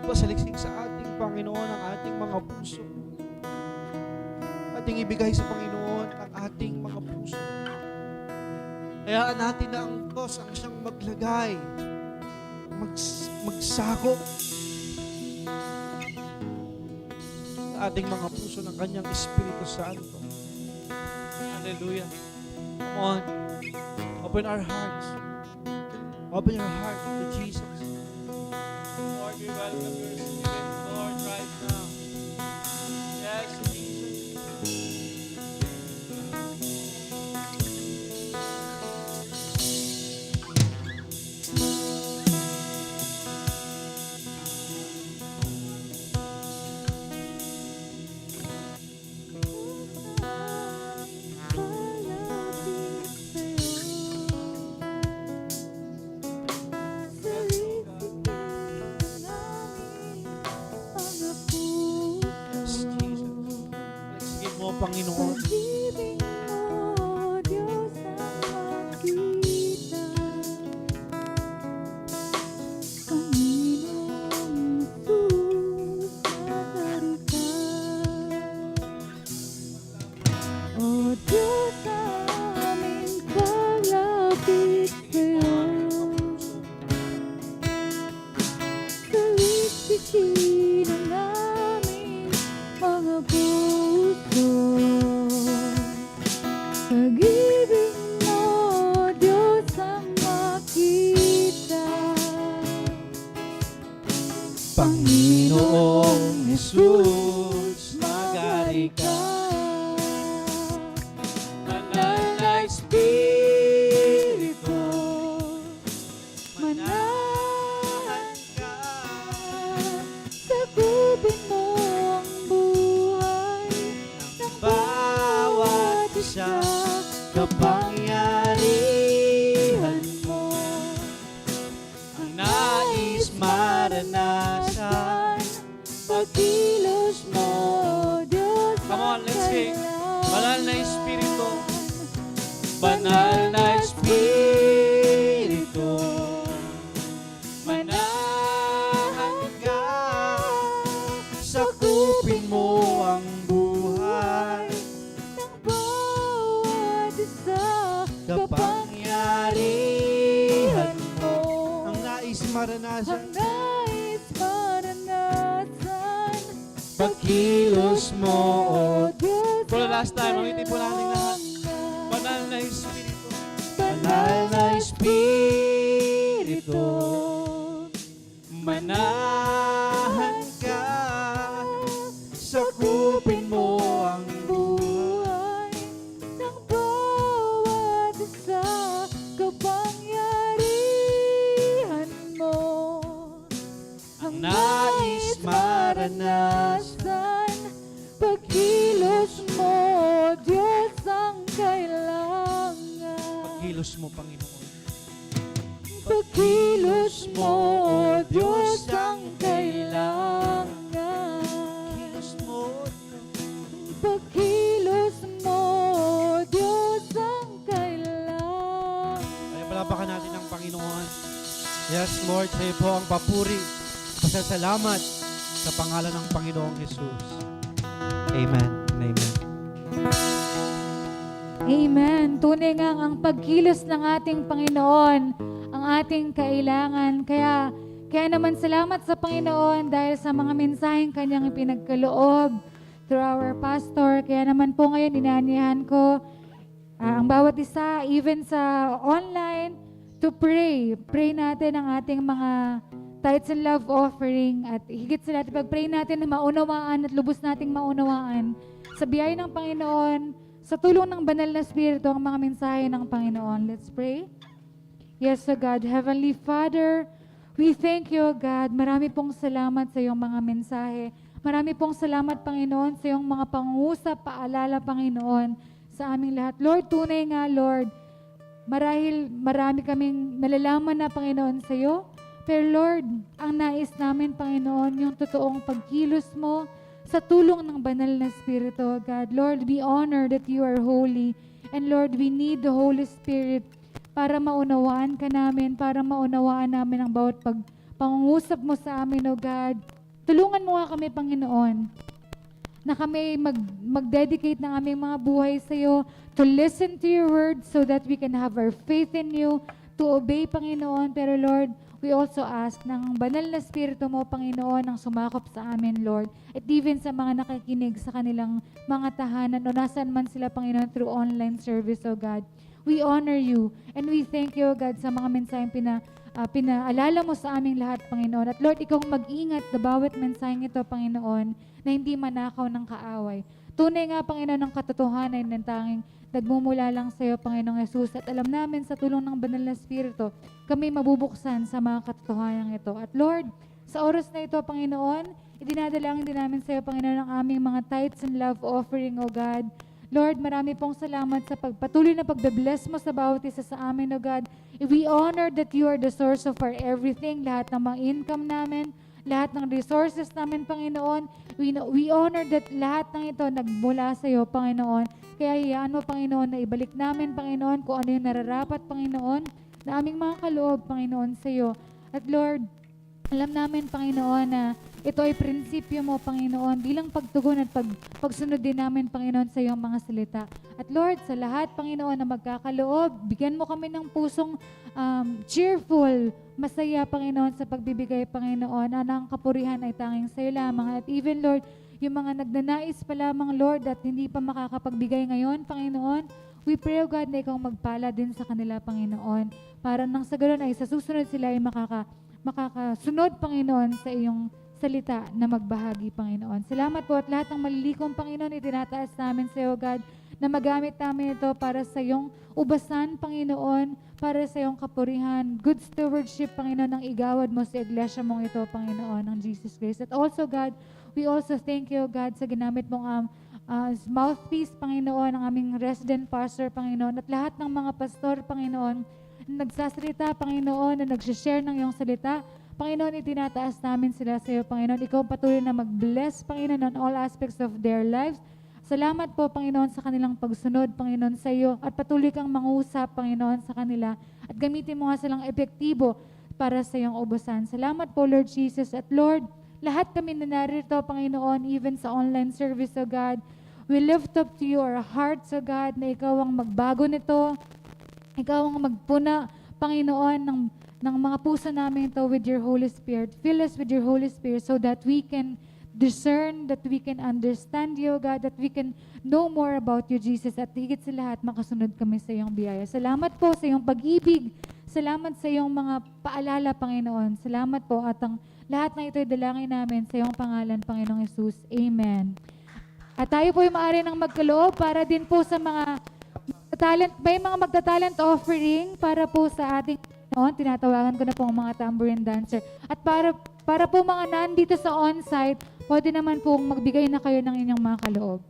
pasaliksik sa ating Panginoon ang ating mga puso. Ating ibigay sa Panginoon ang ating mga puso. Hayaan natin na ang Diyos ang siyang maglagay, magsakop sa ating mga puso ng Kanyang Espiritu Santo. Hallelujah. Come on. Open our hearts. Open your heart to Jesus. Lord, we welcome your Spirit, Lord, right now. Yes, Jesus. Panginoon. Pag-ibig mo, Diyos ang makita. Panginoong Jesus, nagari ka. O Diyos, aming paglapit sa'yo. Salisikin ang aming mga puso. Pag-ibig mo, Diyos ang makita. Panginoong Jesus, magari ka. Banal na Espiritu, Manahan ka. sakupin mo ang buhay ng Bawat isa, kapangyarihan mo, ang nais maranasan, pagkilos mo. banal na Espiritu, manahan ka, sakupin mo ang buhay ng bawat isa, kapangyarihan mo. mo. Ang nais maranasan, Ang nais maranasan, pagkilos mo, O Diyos. For the last time, ang po natin lahat. Banal na Espiritu, banal na Espiritu, manahan ka, sakupin mo ang buhay ng bawat isa, kapangyarihan mo. ang nais maranasan. Pagkilos mo, Diyos ang kailangan. Pagkilos mo, Panginoon. Pagkilos mo, Diyos ang kailangan. Pagkilos mo, Pagkilos mo, Diyos ang kailangan. ay palapakan natin ang Panginoon. Yes, Lord, sa'yo po ang papuri. Pasasalamat sa pangalan ng Panginoong Jesus. Amen and amen. Amen. Tunay nga ang pagkilos ng ating Panginoon, ang ating kailangan. Kaya naman salamat sa Panginoon dahil sa mga mensaheng kanyang ipinagkaloob through our pastor. Kaya naman po ngayon, inaanihan ko ang bawat isa, even sa online, to pray. Pray natin ang ating mga tithes and love offering at higit sa lahat, pag-pray natin na maunawaan at lubos nating maunawaan sa biyaya ng Panginoon, sa tulong ng banal na Espiritu, ang mga mensahe ng Panginoon. Let's pray. Yes, O God, Heavenly Father, we thank you, O God. Marami pong salamat sa iyong mga mensahe. Marami pong salamat, Panginoon, sa iyong mga pangusap, paalala, Panginoon, sa aming lahat. Lord, tunay nga, Lord, marahil marami kaming nalalaman na, Panginoon, sa iyo. Pero Lord, ang nais namin, Panginoon, yung totoong pagkilos mo sa tulong ng banal na Espiritu, O God. Lord, we honor that you are holy. And Lord, we need the Holy Spirit para maunawaan ka namin, para maunawaan namin ang bawat pangungusap mo sa amin, O God. Tulungan mo nga kami, Panginoon, na kami mag-dedicate ng aming mga buhay sa iyo, to listen to your word so that we can have our faith in you, to obey, Panginoon. Pero Lord, we also ask ng banal na Espiritu mo, Panginoon, ang sumakop sa amin, Lord. At even sa mga nakikinig sa kanilang mga tahanan o nasaan man sila, Panginoon, through online service, O God. We honor you and we thank you, O God, sa mga mensaheng pinaalala mo sa aming lahat, Panginoon. At Lord, ikaw mag-ingat na bawat mensaheng ito, Panginoon, na hindi manakaw ng kaaway. Tunay nga, Panginoon, ng katotohanan ng tanging nagmumula lang sa iyo, Panginoong Jesus. At alam namin sa tulong ng banal na Espiritu, kami mabubuksan sa mga katotohanan ito. At Lord, sa oras na ito, Panginoon, idinadalangin din namin sa iyo, Panginoon, ang aming mga tithes and love offering, O God. Lord, marami pong salamat sa pagpatuloy na pagbe-bless mo sa bawat isa sa amin, O God. We honor that you are the source of our everything, lahat ng mga income namin, lahat ng resources namin, Panginoon. We honor that lahat ng ito nagmula sa iyo, Panginoon. Kaya hiyaan mo, Panginoon, na ibalik namin, Panginoon, kung ano yung nararapat, Panginoon, na aming mga kaloob, Panginoon, sa iyo. At Lord, alam namin, Panginoon, na ito ay prinsipyo mo, Panginoon, bilang pagtugon at pagsunod din namin, Panginoon, sa iyong mga salita. At Lord, sa lahat, Panginoon, na magkakaloob, bigyan mo kami ng pusong cheerful, masaya, Panginoon, sa pagbibigay, Panginoon, ang kapurihan ay tanging sa iyo lamang. At even, Lord, yung mga nagnanais pa lamang, Lord, at hindi pa makakapagbigay ngayon, Panginoon, we pray, O God, na ikaw magpala din sa kanila, Panginoon, para nang sa ganoon ay sa susunod sila ay makakasunod, Panginoon, sa iyong salita na magbahagi, Panginoon. Salamat po at lahat ng malilikom, Panginoon, itinataas namin sa iyo, God, na magamit namin ito para sa iyong ubasan, Panginoon, para sa iyong kapurihan, good stewardship, Panginoon, ng igawad mo sa iglesia mong ito, Panginoon, ng Jesus Christ. At also, God, we also thank you, God, sa ginamit mong mouthpiece, Panginoon, ang aming resident pastor, Panginoon, at lahat ng mga pastor, Panginoon, na nagsasalita, Panginoon, na nagsishare ng iyong salita. Panginoon, itinataas namin sila sa iyo, Panginoon. Ikaw patuloy na mag-bless, Panginoon, on all aspects of their lives. Salamat po, Panginoon, sa kanilang pagsunod, Panginoon, sa iyo. At patuloy kang mangusap, Panginoon, sa kanila. At gamitin mo nga silang epektibo para sa iyong ubusan. Salamat po, Lord Jesus. At Lord, lahat kami na narito, Panginoon, even sa online service, O God, we lift up to you our hearts, O God, na ikaw ang magbago nito. Ikaw ang magpuna, Panginoon, ng mga puso namin ito with your Holy Spirit. Fill us with your Holy Spirit so that we can discern, that we can understand you, God, that we can know more about you, Jesus, at higit sa lahat, makasunod kami sa iyong biyaya. Salamat po sa iyong pag-ibig. Salamat sa iyong mga paalala, Panginoon. Salamat po at ang lahat na ito'y dalangin namin sa iyong pangalan, Panginoong Yesus. Amen. At tayo po ay maaari ng magkaloob para din po sa mga talent, may mga magta-talent offering para po sa ating Panginoon. Tinatawagan ko na po ang mga tambourine dancer. At para po mga nandito sa on-site, pwede naman pong magbigay na kayo ng inyong mga kaloob.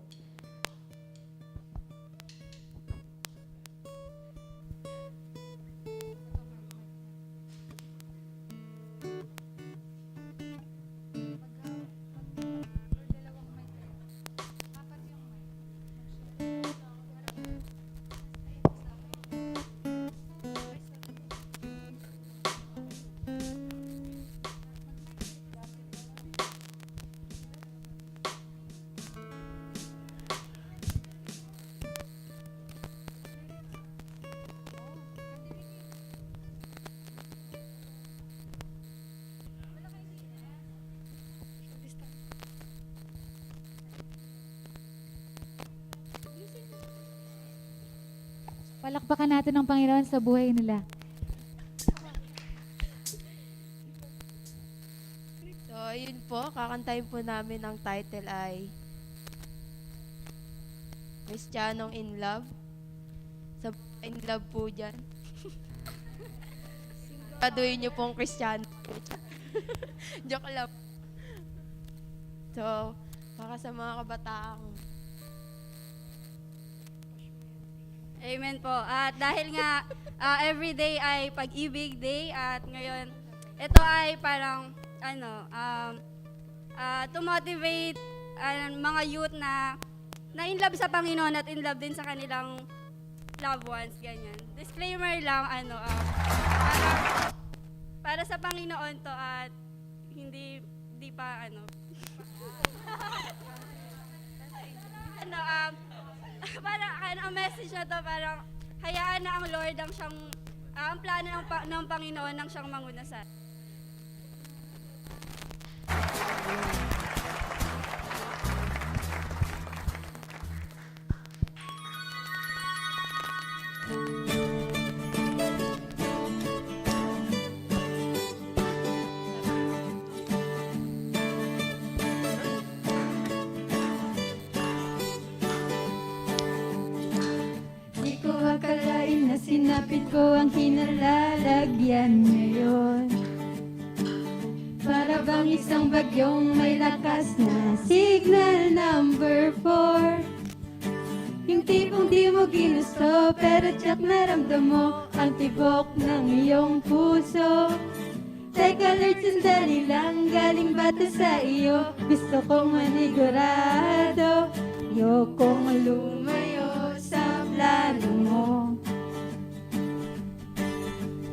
Palakpakan natin ang Panginoon sa buhay nila. So, yun po, kakantayin po namin ang title ay Kristiyanong in Love. Sa in love po dyan. Siguraduhin niyo pong Kristiyano. Joke lang. So, para sa mga kabataan. Amen po. At dahil nga everyday ay pag-ibig day at ngayon ito ay parang to motivate mga youth na in love sa Panginoon at in love din sa kanilang loved ones, ganyan. Disclaimer lang, para sa Panginoon to at hindi pa parang ang message na to parang hayaan na ang Lord ang siyang ang plano ng Panginoon ang siyang manguna sa Di ko akalain na sinapit ko ang kinalalagyan ngayon. Para bang isang bagyong may lakas na signal number 4. Yung tipong di mo ginusto pero tiyak naramdam mo ang tibok ng iyong puso. Teka Lord, sandali lang, galing ba to sa iyo? Gusto kong manigurado, ayokong lumayo sa plano mo.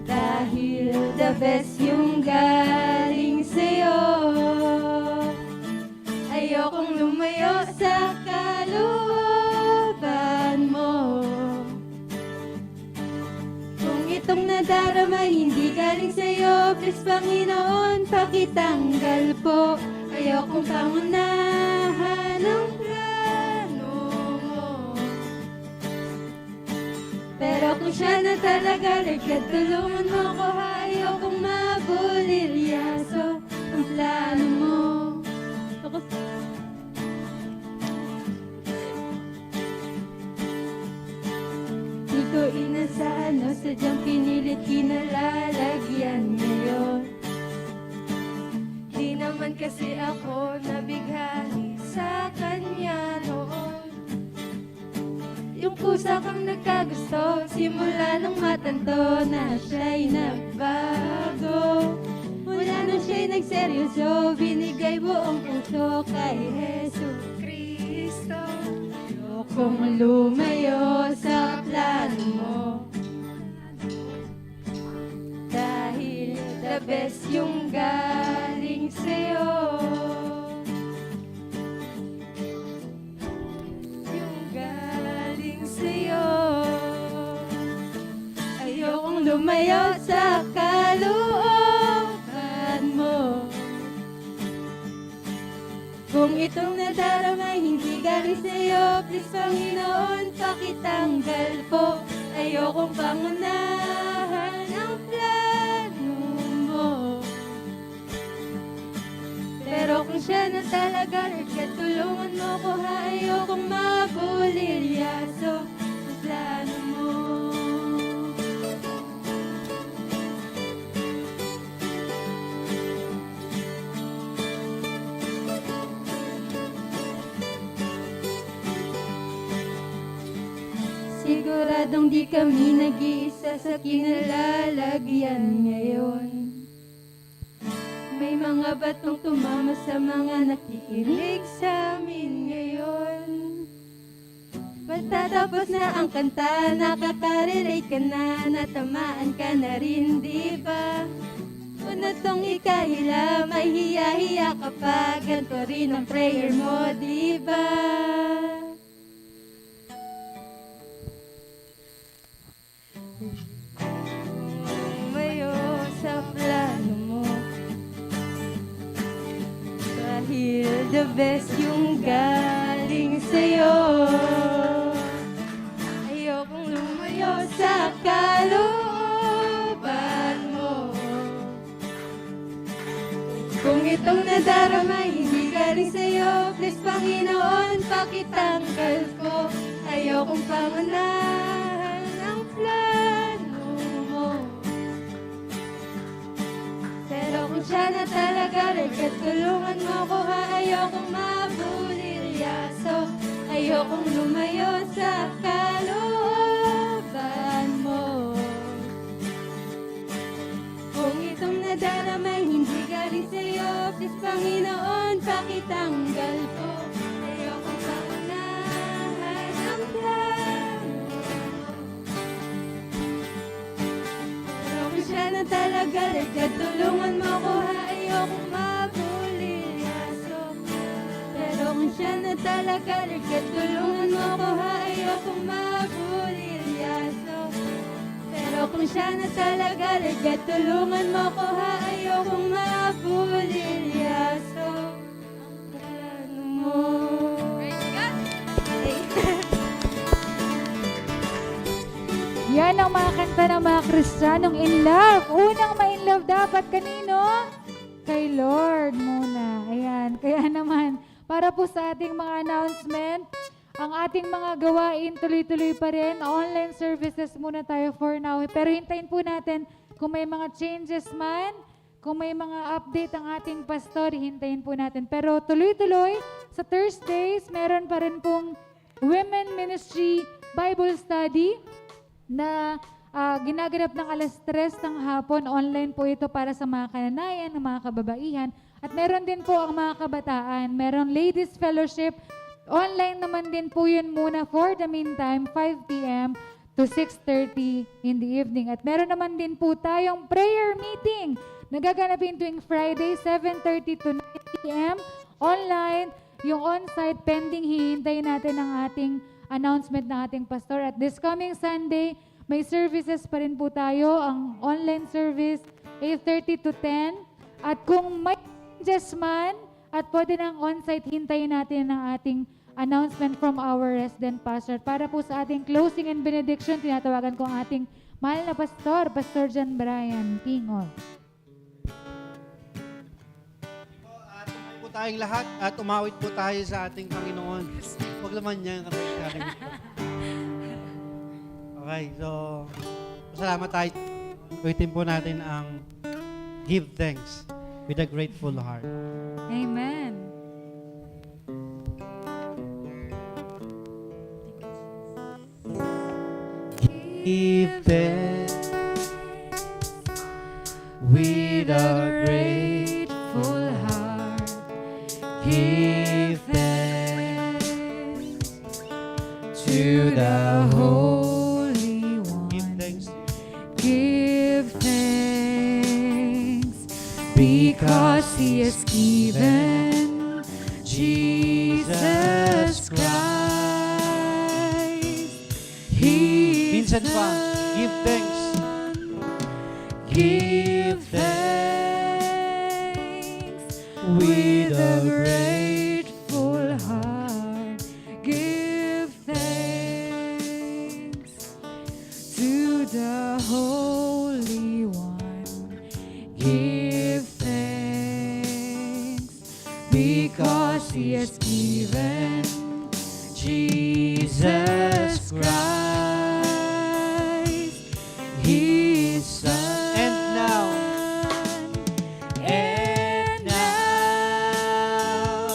Dahil the best yung galing sa'yo. Ayokong lumayo sa kalooban mo. Kung itong nadarama hindi galing sa'yo, please Panginoon, pakitanggal po. Ayokong pangunahan ng plano mo. Pero kung siya na talaga, Lord, tulungan mo ko, ayokong mabulilyaso ang plano mo. Di ko inasaan o sadyang pinilit kinalalagyan ngayon. Di naman kasi ako nabighani sa kanya noon. Yung pusa kang nagkagusto, simula nung matanto na siya'y nagbago. Mula nung siya'y nagseryoso, binigay buong puso kay Jesu Cristo. kung lumayo sa plano mo. Dahil the best yung galing sa'yo. Yung galing sa'yo. Ayokong lumayo sa kalooban mo. Kung itong nadarama hindi galing sa'yo, please Panginoon, pakitanggal po. Ayokong pangunahan ang plano mo. Pero kung siya na talaga, Lord, tulungan mo ko ha. Ayokong mabulilyaso ang plano mo. Siguradong di kami nag-iisa sa kinalalagyan ngayon. May mga batong tumama sa mga nakikinig sa amin ngayon. Pagtatapos na ang kanta, nakaka-relate ka na, natamaan ka na rin, di ba? Una tong ikahila, may hiya-hiya ka pa, ganito rin ang prayer mo, di ba? Lumayo sa plano mo. Dahil the best yung galing sa'yo. Ayokong lumayo sa kalooban mo. Kung itong nadarama hindi galing sa'yo, please Panginoon, pakitanggal ko. Ayokong pangunahan ang plano mo. Pero kung siya na talaga, Lord, tulungan mo ko ha. Ayokong mabulilyaso. Ayokong lumayo sa kalooban mo. Kung itong nadarama hindi galing sa'yo, please Panginoon, pakitanggal po. Ayokong pangunahan ang plano mo. Pero kung siya na talaga, Lord, tulungan mo ko ha. Ayokong mabulilyaso. Pero kung siya na talaga, Lord, tulungan mo ko ha. Ayokong mabulilyaso. Pero kung siya na talaga, Lord, tulungan mo ko ha. Ayokong mabulilyaso. Ang plano mo. Yan ang mga kanta ng mga Kristiyanong in love. Unang ma-in love dapat kanino? Kay Lord muna. Ayan. Kaya naman, para po sa ating mga announcement, ang ating mga gawain tuloy-tuloy pa rin. Online services muna tayo for now. Pero hintayin po natin kung may mga changes man, kung may mga update ang ating pastor, hintayin po natin. Pero tuloy-tuloy, sa Thursdays, meron pa rin pong Women Ministry Bible Study na ginaganap ng alas 3 ng hapon. Online po ito para sa mga kananayan, ng mga kababaihan. At meron din po ang mga kabataan. Meron Ladies Fellowship. Online naman din po yun muna for the meantime, 5 p.m. to 6:30 in the evening. At meron naman din po tayong prayer meeting na gaganapin tuwing Friday, 7:30 to 9 p.m. Online, yung on-site pending, hihintayin natin ang ating announcement ng ating pastor. At this coming Sunday, may services pa rin po tayo. Ang online service, 8:30 to 10. At kung may changes man, at pwede ng on-site, hintayin natin ang ating announcement from our resident pastor. Para po sa ating closing and benediction, tinatawagan ko ang ating mahal na pastor, Pastor John Brian Pingol. At tumayo po tayong lahat at umawit po tayo sa ating Panginoon. Huwag naman niya. Okay, so salamat tayo. Ulitin po natin ang give thanks with a grateful heart. Amen. Give thanks with a grateful heart. Give thanks because He has given Jesus Christ. His Minsan pa, give thanks. Give thanks with a grateful heart. Give thanks to the Holy One. Give thanks because He has given Jesus Christ, His Son. And now, And now,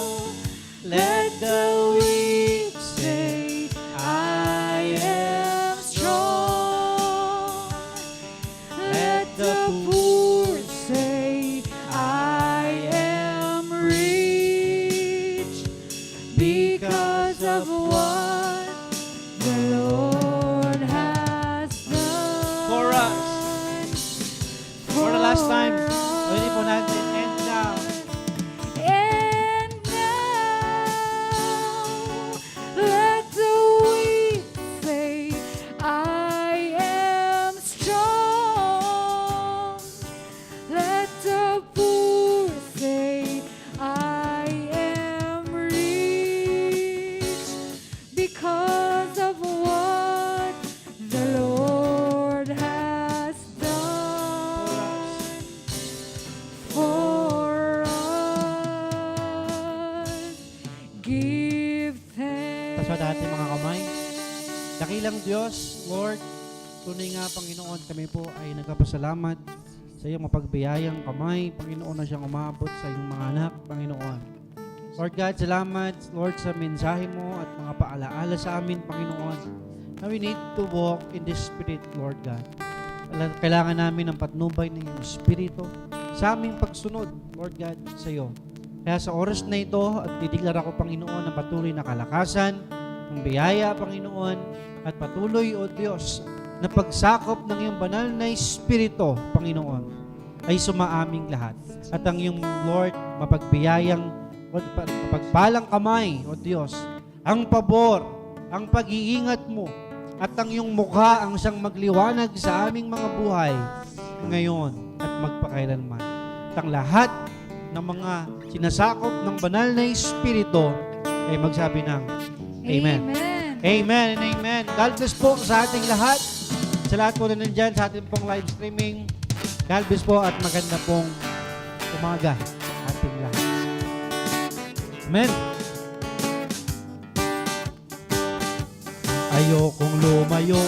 let the weak say, I am strong. Let the poor say, I am rich, because of what the Lord has done for us, for the last time, pwede po natin, and now, And now, let the weak say, I am strong. Let the poor say, I am rich, because of what the Lord has done for us. Give thanks. Taas natin mga kamay. Dakilang Diyos, Lord, tunay nga Panginoon, kami po ay nagpapasalamat sa iyong mapagbiyayang kamay, Panginoon, na siyang umabot sa iyong mga anak, Panginoon. Lord God, salamat, Lord, sa mensahe mo at mga paalaala sa amin, Panginoon, na we need to walk in the Spirit, Lord God. Kailangan namin ng patnubay ng iyong Espiritu sa aming pagsunod, Lord God, sa iyo. Kaya sa oras na ito, at dideklara ko, Panginoon, ang patuloy na kalakasan, ng biyaya, Panginoon, at patuloy, O Diyos, na pagsakop ng iyong banal na Espiritu, Panginoon, ay sumaaming lahat. At ang iyong Lord, mapagbiyayang, mapagpalang kamay, O Diyos, ang pabor, ang pag-iingat mo, at ang iyong mukha ang siyang magliwanag sa aming mga buhay ngayon at magpakailanman. At ang lahat ng mga sinasakop ng banal na Espiritu ay magsabi ng Amen. Amen. Amen and amen. God bless po sa ating lahat. Sa lahat po na nandyan sa ating pong live streaming. God bless po at maganda pong umaga ating lahat. Amen. Ayokong lumayo